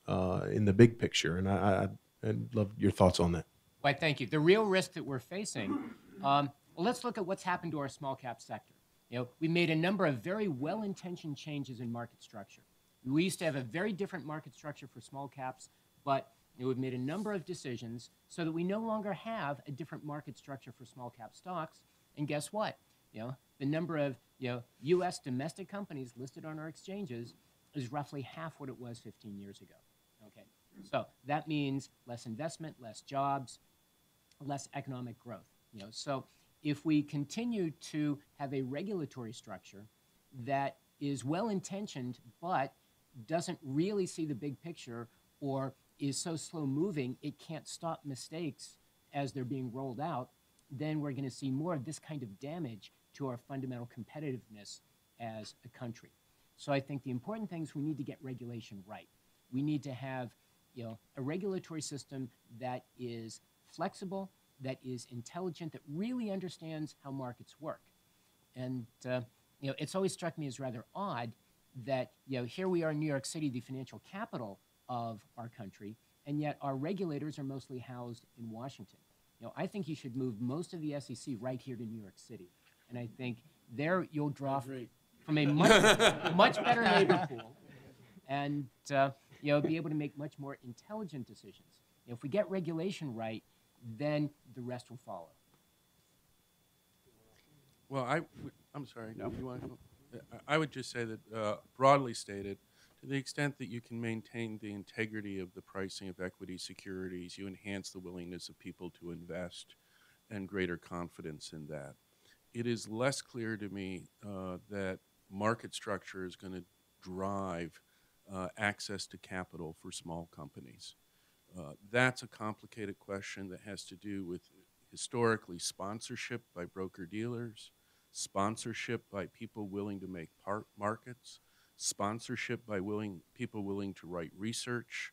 in the big picture? And I'd love your thoughts on that. Why, thank you. The real risk that we're facing, well, let's look at what's happened to our small cap sector. We made a number of very well-intentioned changes in market structure. We used to have a very different market structure for small caps, but we've made a number of decisions so that we no longer have a different market structure for small cap stocks. And guess what? The number of U.S. domestic companies listed on our exchanges is roughly half what it was 15 years ago. Okay, so that means less investment, less jobs, less economic growth. So if we continue to have a regulatory structure that is well-intentioned but doesn't really see the big picture, or is so slow-moving it can't stop mistakes as they're being rolled out, then we're going to see more of this kind of damage to our fundamental competitiveness as a country. So I think the important thing is we need to get regulation right. We need to have a regulatory system that is flexible, that is intelligent, that really understands how markets work. And it's always struck me as rather odd that here we are in New York City, the financial capital of our country, and yet our regulators are mostly housed in Washington. I think you should move most of the SEC right here to New York City. And I think there you'll draw from a much better labor pool and be able to make much more intelligent decisions. If we get regulation right, then the rest will follow. Well, I'm sorry. No. You want to? I would just say that, broadly stated, to the extent that you can maintain the integrity of the pricing of equity securities, you enhance the willingness of people to invest and greater confidence in that. It is less clear to me that market structure is going to drive access to capital for small companies. That's a complicated question that has to do with historically sponsorship by broker-dealers, sponsorship by people willing to make markets, sponsorship by people willing to write research,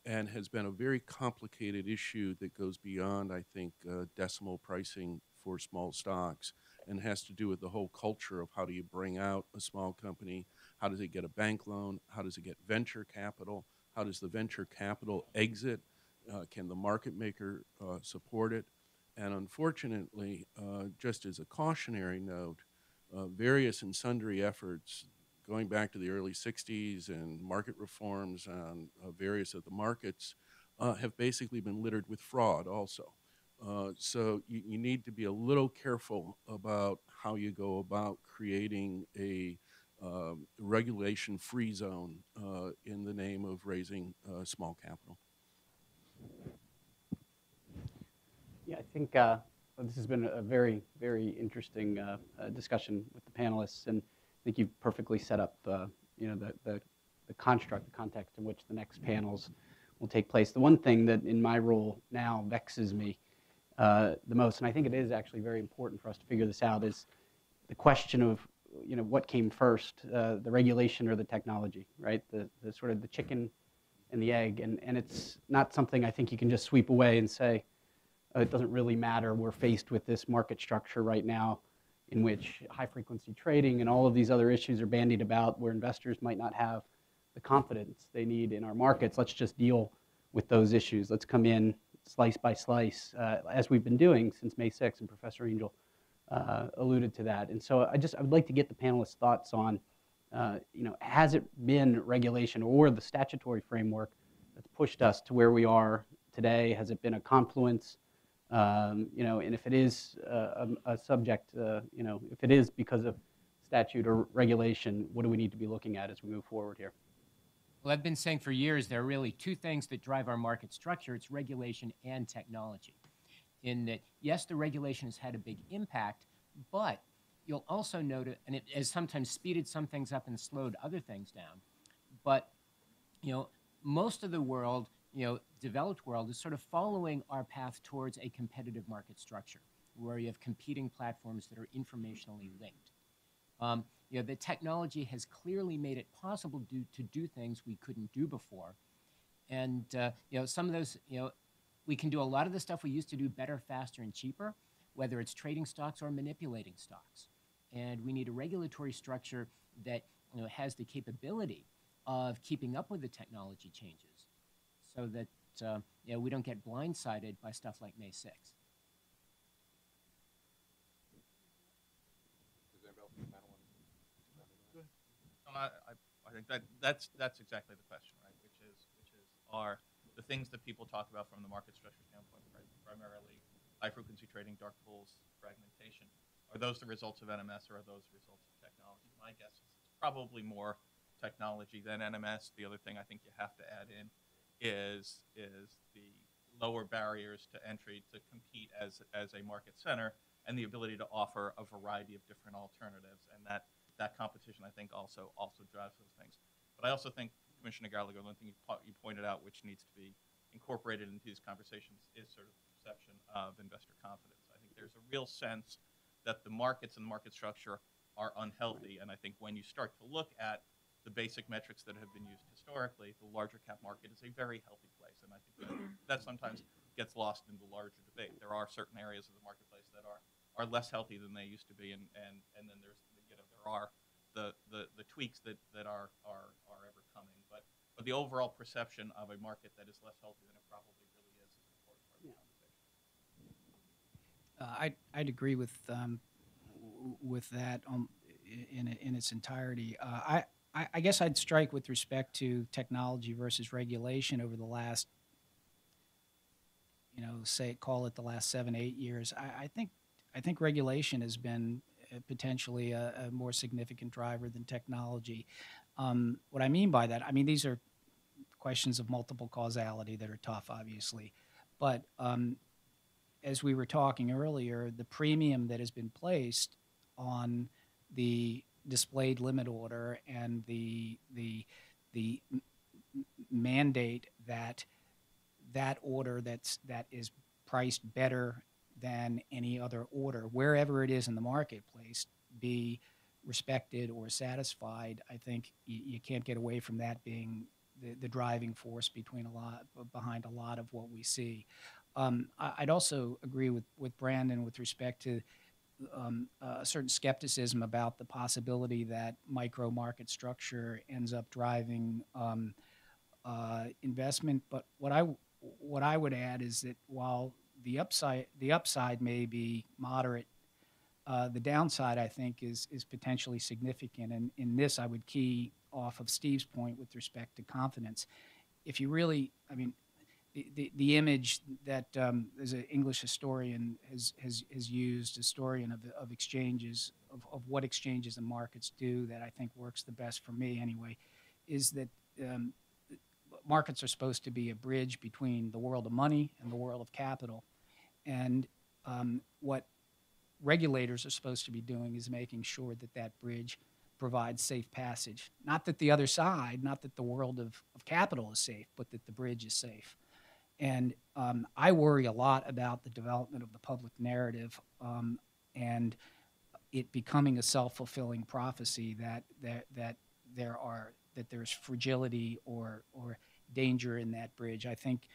and has been a very complicated issue that goes beyond, I think, decimal pricing for small stocks, and has to do with the whole culture of how do you bring out a small company, how does it get a bank loan, how does it get venture capital, how does the venture capital exit, can the market maker support it? And unfortunately, just as a cautionary note, various and sundry efforts going back to the early 60s and market reforms on various of the markets have basically been littered with fraud also. So you need to be a little careful about how you go about creating a regulation-free zone in the name of raising small capital. Yeah, I think this has been a very, very interesting discussion with the panelists, and I think you've perfectly set up, you know, the construct, the context in which the next panels will take place. The one thing that in my role now vexes me the most, and I think it is actually very important for us to figure this out, is the question of, you know, what came first, the regulation or the technology, right? The sort of the chicken and the egg, and it's not something I think you can just sweep away and say, it doesn't really matter. We're faced with this market structure right now in which high-frequency trading and all of these other issues are bandied about where investors might not have the confidence they need in our markets. Let's just deal with those issues. Let's come in slice by slice, as we've been doing since May 6th, and Professor Angel alluded to that. And so I would like to get the panelists' thoughts on, you know, has it been regulation or the statutory framework that's pushed us to where we are today? Has it been a confluence? You know, and if it is a subject, you know, if it is because of statute or regulation, what do we need to be looking at as we move forward here? Well, I've been saying for years there are really two things that drive our market structure. It's regulation and technology. In that, yes, the regulation has had a big impact, but you'll also note, and it has sometimes speeded some things up and slowed other things down. But, you know, most of the world, you know, developed world is sort of following our path towards a competitive market structure where you have competing platforms that are informationally linked. You know, the technology has clearly made it possible to do things we couldn't do before. And, you know, some of those, you know, we can do a lot of the stuff we used to do better, faster, and cheaper, whether it's trading stocks or manipulating stocks. And we need a regulatory structure that, you know, has the capability of keeping up with the technology changes so that, you know, we don't get blindsided by stuff like May 6th. I think that's exactly the question, right? Which is are the things that people talk about from the market structure standpoint, right? Primarily high frequency trading, dark pools, fragmentation. Are those the results of NMS or are those the results of technology? My guess is it's probably more technology than NMS. The other thing I think you have to add in is the lower barriers to entry to compete as a market center and the ability to offer a variety of different alternatives, and that competition, I think, also drives those things. But I also think, Commissioner Gallagher, one thing you pointed out, which needs to be incorporated into these conversations, is sort of the perception of investor confidence. I think there's a real sense that the markets and the market structure are unhealthy, and I think when you start to look at the basic metrics that have been used historically, the larger cap market is a very healthy place, and I think that sometimes gets lost in the larger debate. There are certain areas of the marketplace that are less healthy than they used to be, and then there's, you know, there are the tweaks that are ever coming. But the overall perception of a market that is less healthy than it probably really is an important part of the conversation. I'd agree with that in its entirety. I guess I'd strike with respect to technology versus regulation over the last, you know, call it the last 7-8 years. I think regulation has been potentially a more significant driver than technology. What I mean by that, I mean, these are questions of multiple causality that are tough, obviously. But as we were talking earlier, the premium that has been placed on the displayed limit order and the the mandate that that order that is priced better than any other order, wherever it is in the marketplace, be respected or satisfied. I think you can't get away from that being the driving force behind a lot of what we see. I'd also agree with Brandon with respect to a certain skepticism about the possibility that micro market structure ends up driving investment. But what I would add is that while the upside may be moderate, the downside, I think, is potentially significant. And in this, I would key off of Steve's point with respect to confidence. If you really, I mean, the image that as an English historian has used, historian of exchanges, of what exchanges and markets do, that I think works the best for me anyway, is that markets are supposed to be a bridge between the world of money and the world of capital. And what regulators are supposed to be doing is making sure that that bridge provides safe passage. Not that the other side, not that the world of capital is safe, but that the bridge is safe. And I worry a lot about the development of the public narrative and it becoming a self-fulfilling prophecy that there's fragility or danger in that bridge. I think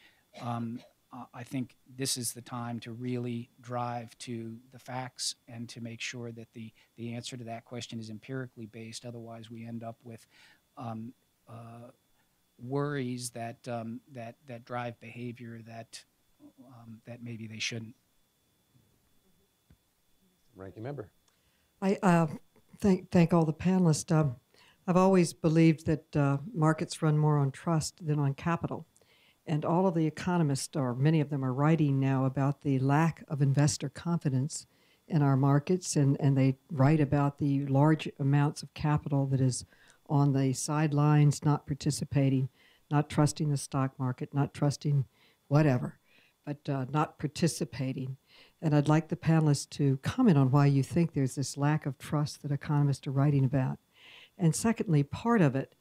this is the time to really drive to the facts and to make sure that the answer to that question is empirically based. Otherwise, we end up with worries that drive behavior that maybe they shouldn't. Ranking member. I thank all the panelists. I've always believed that markets run more on trust than on capital. And all of the economists, or many of them, are writing now about the lack of investor confidence in our markets, and they write about the large amounts of capital that is on the sidelines, not participating, not trusting the stock market, not trusting whatever, but not participating. And I'd like the panelists to comment on why you think there's this lack of trust that economists are writing about. And secondly, part of it,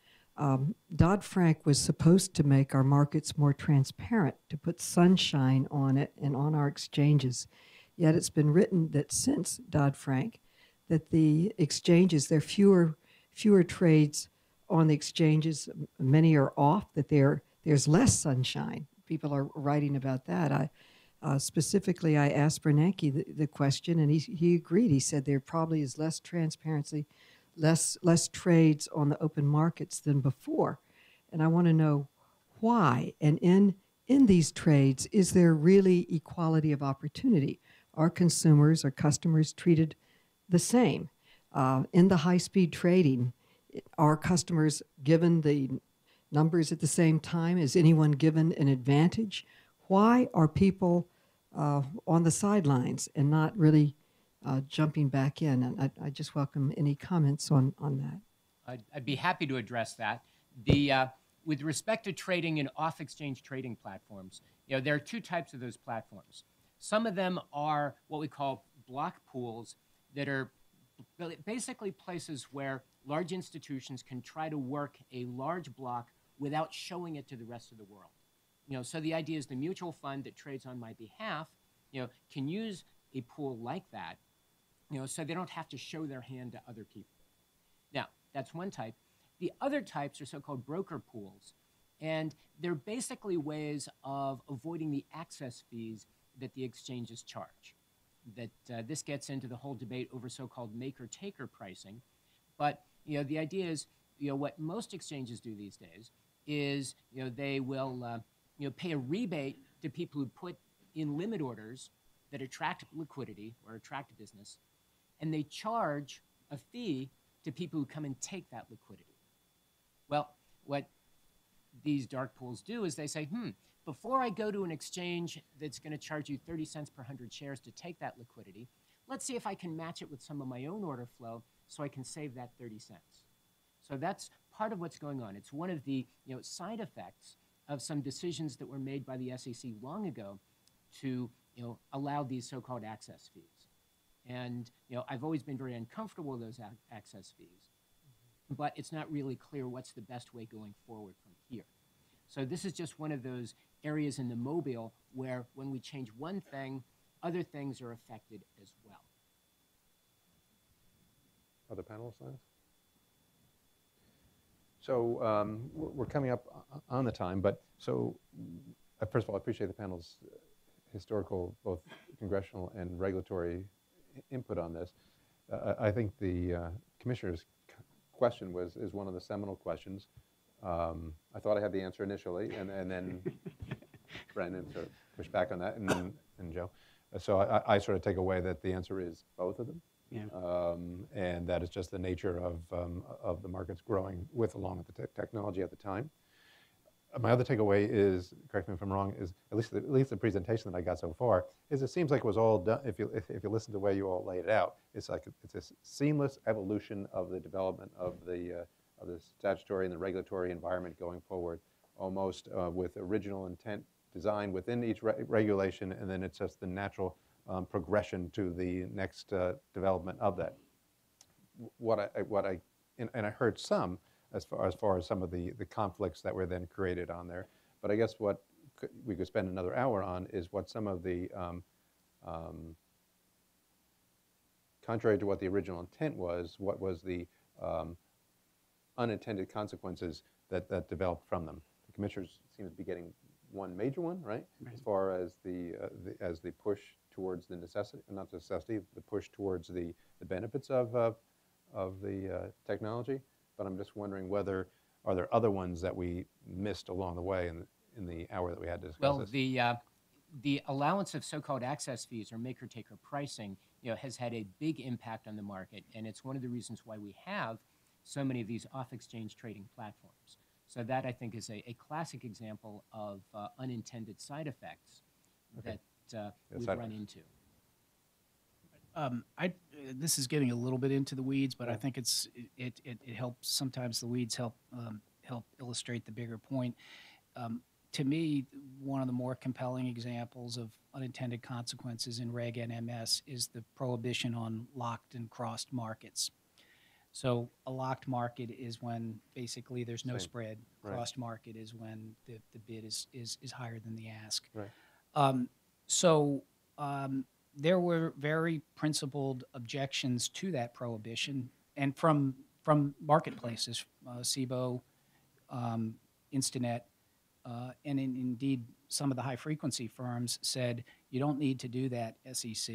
Dodd-Frank was supposed to make our markets more transparent, to put sunshine on it and on our exchanges. Yet it's been written that since Dodd-Frank, that the exchanges, there are fewer trades on the exchanges, many are off, that there's less sunshine. People are writing about that. Specifically, I asked Bernanke the question, and he agreed. He said there probably is less transparency, less trades on the open markets than before. And I want to know why. And in these trades, is there really equality of opportunity? Are consumers or customers treated the same? In the high-speed trading, are customers given the numbers at the same time? Is anyone given an advantage? Why are people on the sidelines and not really jumping back in? And I just welcome any comments on that. I'd be happy to address that. With respect to trading in off-exchange trading platforms, there are two types of those platforms. Some of them are what we call block pools that are basically places where large institutions can try to work a large block without showing it to the rest of the world. So the idea is the mutual fund that trades on my behalf, can use a pool like that, so they don't have to show their hand to other people. Now, that's one type. The other types are so-called broker pools, and they're basically ways of avoiding the access fees that the exchanges charge. This gets into the whole debate over so-called maker-taker pricing, but the idea is, what most exchanges do these days is, they will pay a rebate to people who put in limit orders that attract liquidity or attract business, and they charge a fee to people who come and take that liquidity. Well, what these dark pools do is they say, before I go to an exchange that's going to charge you 30 cents per 100 shares to take that liquidity, let's see if I can match it with some of my own order flow so I can save that 30 cents. So that's part of what's going on. It's one of the side effects of some decisions that were made by the SEC long ago to allow these so-called access fees. And I've always been very uncomfortable with those access fees. but it's not really clear what's the best way going forward from here. So this is just one of those areas in the mobile where when we change one thing, other things are affected as well. Other panelists on this? So we're coming up on the time, but so first of all, I appreciate the panel's historical, both congressional and regulatory input on this. I think the commissioner's question is one of the seminal questions. I thought I had the answer initially, and then Brandon sort of pushed back on that, and Joe. So I sort of take away that the answer is both of them. Yeah. And that is just the nature of the markets growing along with the technology at the time. My other takeaway is, correct me if I'm wrong, is at least the presentation that I got so far is it seems like it was all done. If you listen to the way you all laid it out, it's like it's a seamless evolution of the development of the statutory and the regulatory environment going forward, almost with original intent design within each regulation, and then it's just the natural progression to the next development of that. And I heard some as far as some of the conflicts that were then created on there, but I guess what we could spend another hour on is what some of the contrary to what the original intent was, what was the unintended consequences that developed from them. The commissioners seem to be getting one major one, right? As far as the push towards the necessity, not the necessity, the push towards the benefits of the technology. But I'm just wondering whether are there other ones that we missed along the way in the hour that we had to discuss this? The allowance of so-called access fees or maker-taker pricing, has had a big impact on the market, and it's one of the reasons why we have so many of these off-exchange trading platforms. So that, I think, is a classic example of unintended side effects that we've run into. This is getting a little bit into the weeds, but I think it helps. Sometimes the weeds help illustrate the bigger point. To me, one of the more compelling examples of unintended consequences in Reg NMS is the prohibition on locked and crossed markets. So a locked market is when basically there's no spread. Right. Crossed market is when the bid is higher than the ask. Right. There were very principled objections to that prohibition, and from marketplaces, SIBO, Instinet, and indeed some of the high-frequency firms said, you don't need to do that, SEC.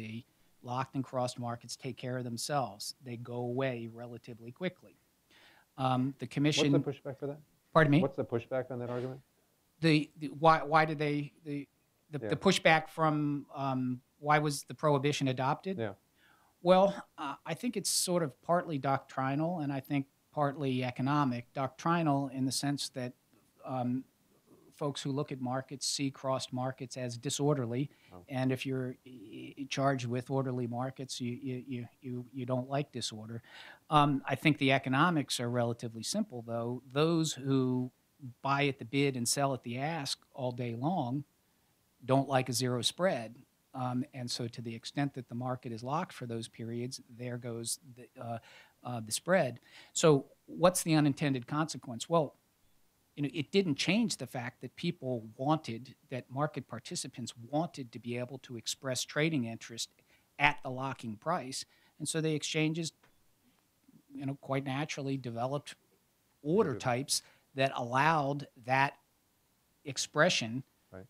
Locked and crossed markets take care of themselves. They go away relatively quickly. The commission... What's the pushback for that? Pardon me? What's the pushback on that argument? Why did the pushback from why was the prohibition adopted? Yeah. Well, I think it's sort of partly doctrinal and I think partly economic. Doctrinal in the sense that folks who look at markets see crossed markets as disorderly, and if you're charged with orderly markets, you don't like disorder. I think the economics are relatively simple, though. Those who buy at the bid and sell at the ask all day long don't like a zero spread. And so to the extent that the market is locked for those periods, there goes the spread. So what's the unintended consequence? Well, it didn't change the fact that people wanted, that market participants wanted to be able to express trading interest at the locking price. And so the exchanges, quite naturally developed order types that allowed that expression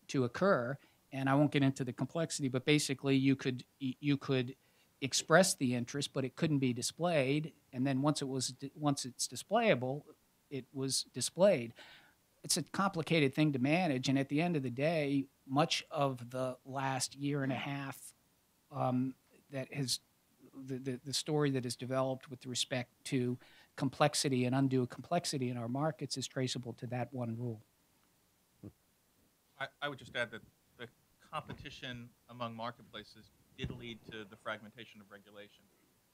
to occur. And I won't get into the complexity, but basically you could express the interest, but it couldn't be displayed. And then once it's displayable, it was displayed. It's a complicated thing to manage, and at the end of the day, much of the last year and a half that has the story that has developed with respect to complexity and undue complexity in our markets is traceable to that one rule. I would just add that the competition among marketplaces did lead to the fragmentation of regulation.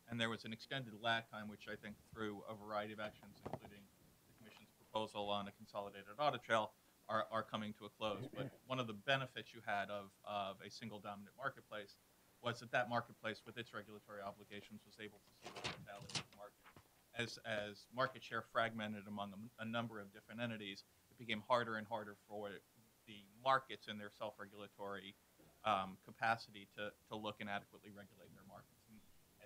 And there was an extended lag time, which I think through a variety of actions, including the Commission's proposal on a consolidated audit trail, are coming to a close. But one of the benefits you had of a single dominant marketplace was that marketplace, with its regulatory obligations, was able to see the totality of the market. as market share fragmented among a number of different entities, it became harder and harder for the markets in their self-regulatory capacity to look and adequately regulate their markets.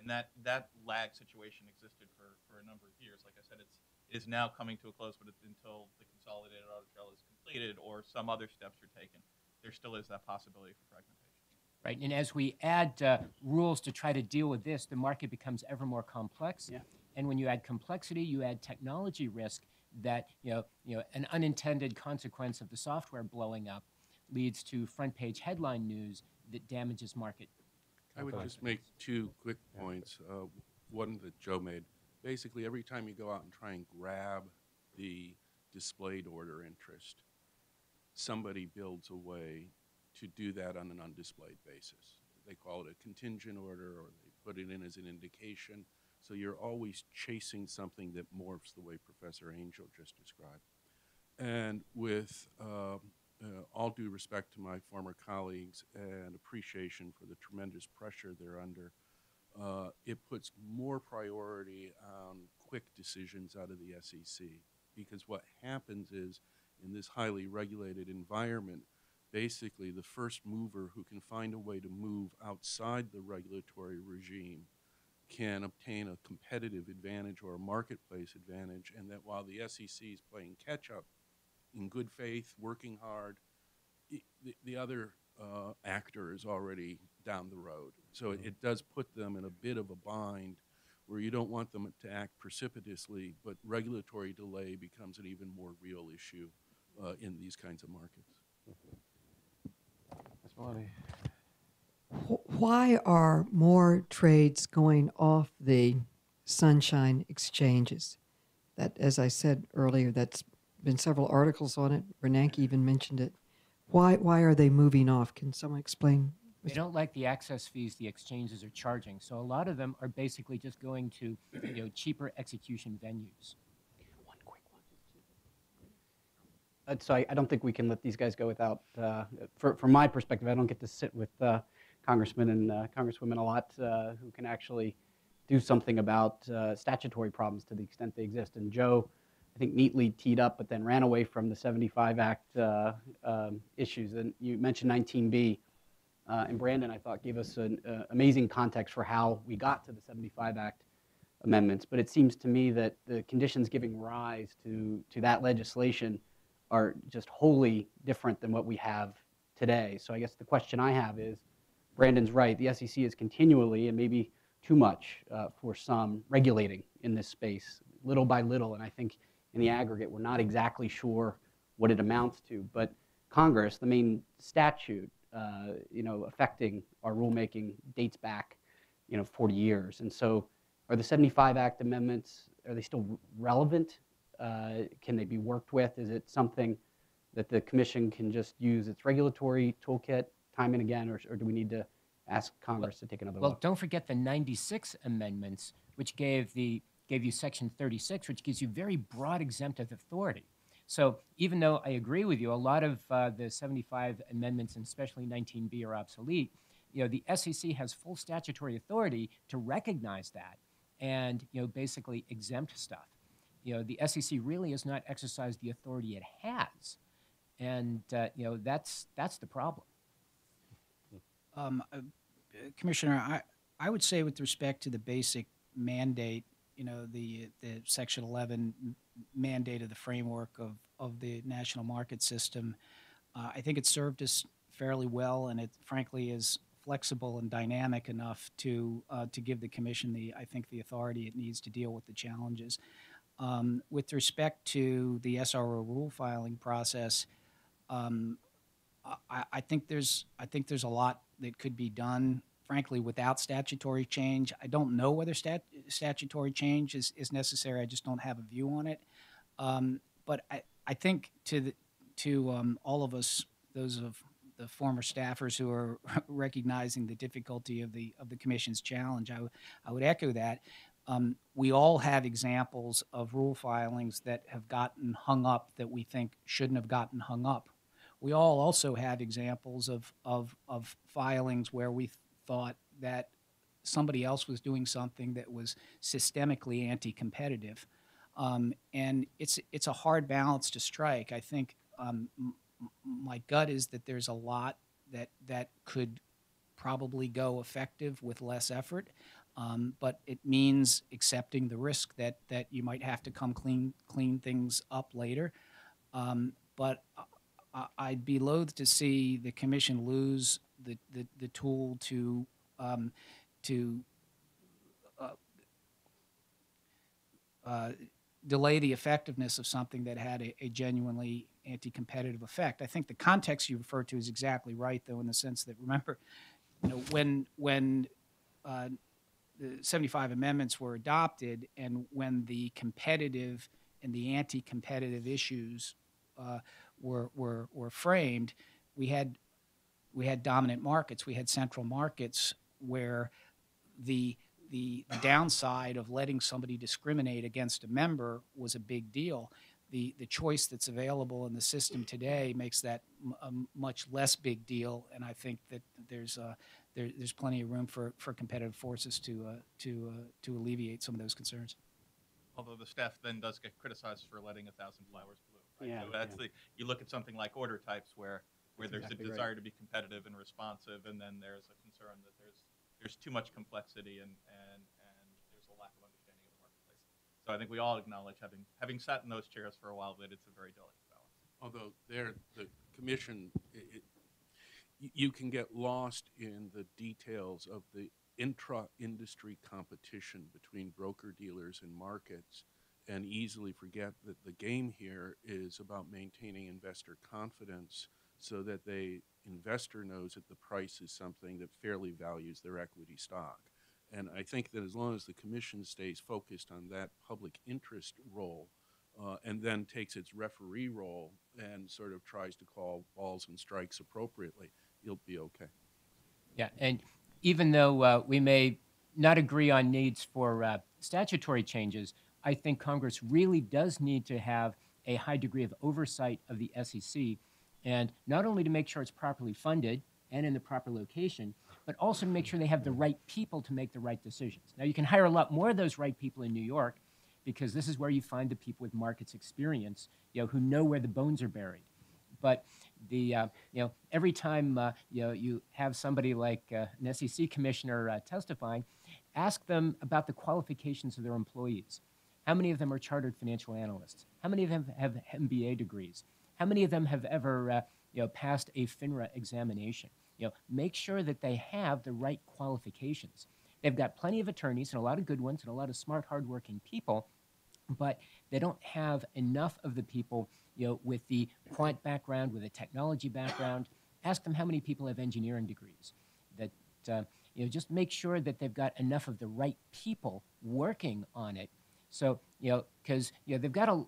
And that lag situation existed for a number of years. Like I said, it is now coming to a close, but until the consolidated audit trail is completed or some other steps are taken, there still is that possibility for fragmentation. Right, and as we add rules to try to deal with this, the market becomes ever more complex. Yeah. And when you add complexity, you add technology risk that, an unintended consequence of the software blowing up leads to front page headline news that damages market. I would just make two quick points. One that Joe made. Basically, every time you go out and try and grab the displayed order interest, somebody builds a way to do that on an undisplayed basis. They call it a contingent order, or they put it in as an indication. So you're always chasing something that morphs the way Professor Angel just described. And with all due respect to my former colleagues and appreciation for the tremendous pressure they're under, it puts more priority on quick decisions out of the SEC. Because what happens is, in this highly regulated environment, basically the first mover who can find a way to move outside the regulatory regime can obtain a competitive advantage or a marketplace advantage, and that while the SEC is playing catch-up in good faith, working hard, the other actor is already down the road. So it does put them in a bit of a bind where you don't want them to act precipitously, but regulatory delay becomes an even more real issue in these kinds of markets. Ms. Maloney. Why are more trades going off the sunshine exchanges? That, as I said earlier, that's been several articles on it. Bernanke even mentioned it. Why are they moving off? Can someone explain? They don't like the access fees the exchanges are charging. So a lot of them are basically just going to cheaper execution venues. One quick one. So I don't think we can let these guys go without, from my perspective, I don't get to sit with congressmen and congresswomen a lot who can actually do something about statutory problems to the extent they exist. And Joe, I think, neatly teed up, but then ran away from the 75 Act issues. And you mentioned 19B. And Brandon, I thought, gave us an amazing context for how we got to the 75 Act amendments. But it seems to me that the conditions giving rise to that legislation are just wholly different than what we have today. So I guess the question I have is, Brandon's right, the SEC is continually, and maybe too much for some, regulating in this space, little by little. And I think in the aggregate, we're not exactly sure what it amounts to. But Congress, the main statute, affecting our rulemaking dates back, 40 years. And so are the 75 Act amendments, are they still relevant? Can they be worked with? Is it something that the Commission can just use its regulatory toolkit time and again, or do we need to ask Congress to take another look? Well, don't forget the 96 amendments, which gave you Section 36, which gives you very broad exemptive authority. So even though I agree with you, a lot of the 75 amendments, and especially 19B, are obsolete, the SEC has full statutory authority to recognize that and, basically exempt stuff. The SEC really has not exercised the authority it has. And, that's the problem. Commissioner, I would say with respect to the basic mandate, the Section 11 mandate of the framework of the national market system, I think it served us fairly well, and it frankly is flexible and dynamic enough to give the Commission the authority it needs to deal with the challenges. With respect to the SRO rule filing process, I think there's a lot that could be done, frankly, without statutory change. I don't know whether statutory change is necessary. I just don't have a view on it. But I think to all of us, those of the former staffers who are recognizing the difficulty of the Commission's challenge, I would echo that. We all have examples of rule filings that have gotten hung up that we think shouldn't have gotten hung up. We all also have examples of filings where we thought that somebody else was doing something that was systemically anti-competitive. And it's a hard balance to strike. I think my gut is that there's a lot that could probably go effective with less effort, but it means accepting the risk that you might have to come clean things up later. But I'd be loath to see the commission lose the tool to delay the effectiveness of something that had a genuinely anti-competitive effect. I think the context you refer to is exactly right, though, in the sense that, remember, when the 75 amendments were adopted and when the competitive and the anti-competitive issues were framed, we had dominant markets. We had central markets where the downside of letting somebody discriminate against a member was a big deal. The choice that's available in the system today makes that a much less big deal, and I think that there's plenty of room for competitive forces to alleviate some of those concerns. Although the staff then does get criticized for letting 1,000 flowers bloom. Right? Yeah, So that's you look at something like order types where there's exactly a desire to be competitive and responsive, and then there's a concern that there's too much complexity and there's a lack of understanding of the marketplace. So I think we all acknowledge, having sat in those chairs for a while, that it's a very delicate balance. Although the commission, you can get lost in the details of the intra-industry competition between broker-dealers and markets and easily forget that the game here is about maintaining investor confidence so that the investor knows that the price is something that fairly values their equity stock. And I think that as long as the commission stays focused on that public interest role and then takes its referee role and sort of tries to call balls and strikes appropriately, you'll be okay. Yeah, and even though we may not agree on needs for statutory changes, I think Congress really does need to have a high degree of oversight of the SEC, and not only to make sure it's properly funded and in the proper location, but also to make sure they have the right people to make the right decisions. Now, you can hire a lot more of those right people in New York, because this is where you find the people with markets experience, who know where the bones are buried. But every time you have somebody like an SEC commissioner testifying, ask them about the qualifications of their employees. How many of them are chartered financial analysts? How many of them have MBA degrees? How many of them have ever passed a FINRA examination? Make sure that they have the right qualifications. They've got plenty of attorneys and a lot of good ones and a lot of smart, hardworking people, but they don't have enough of the people with the quant background, with a technology background. Ask them how many people have engineering degrees. That just make sure that they've got enough of the right people working on it. So because they've got a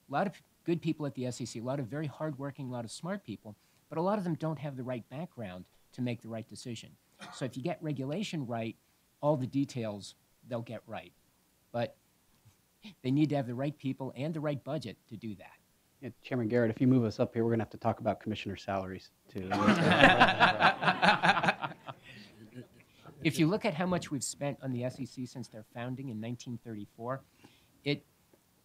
lot of good people at the SEC, a lot of very hardworking, a lot of smart people, but a lot of them don't have the right background to make the right decision. So if you get regulation right, all the details they'll get right. But they need to have the right people and the right budget to do that. Yeah, Chairman Garrett, if you move us up here, we're going to have to talk about commissioner salaries too. If you look at how much we've spent on the SEC since their founding in 1934, it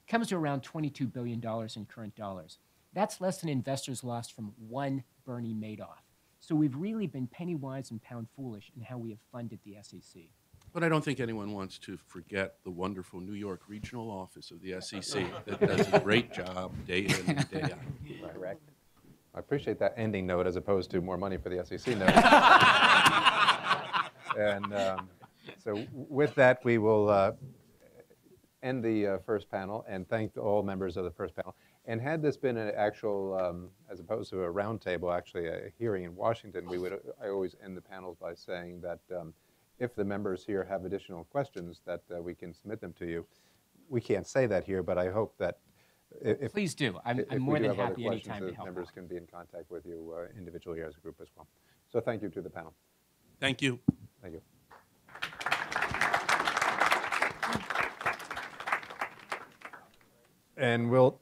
comes to around $22 billion in current dollars. That's less than investors lost from one Bernie Madoff. So we've really been penny wise and pound foolish in how we have funded the SEC. But I don't think anyone wants to forget the wonderful New York regional office of the SEC that does a great job day in and day out. Right. I appreciate that ending note as opposed to more money for the SEC note. And so with that, we will end the first panel and thank all members of the first panel. And had this been an actual, as opposed to a roundtable, actually a hearing in Washington, I always end the panels by saying that if the members here have additional questions, that we can submit them to you. We can't say that here, but I hope that if please do. I'm more than happy anytime to help. Members can be in contact with you individually or as a group as well. So thank you to the panel. Thank you. Thank you. And we're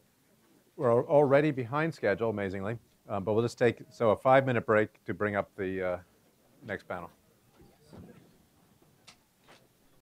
already behind schedule, amazingly, but we'll just take a 5-minute break to bring up the next panel.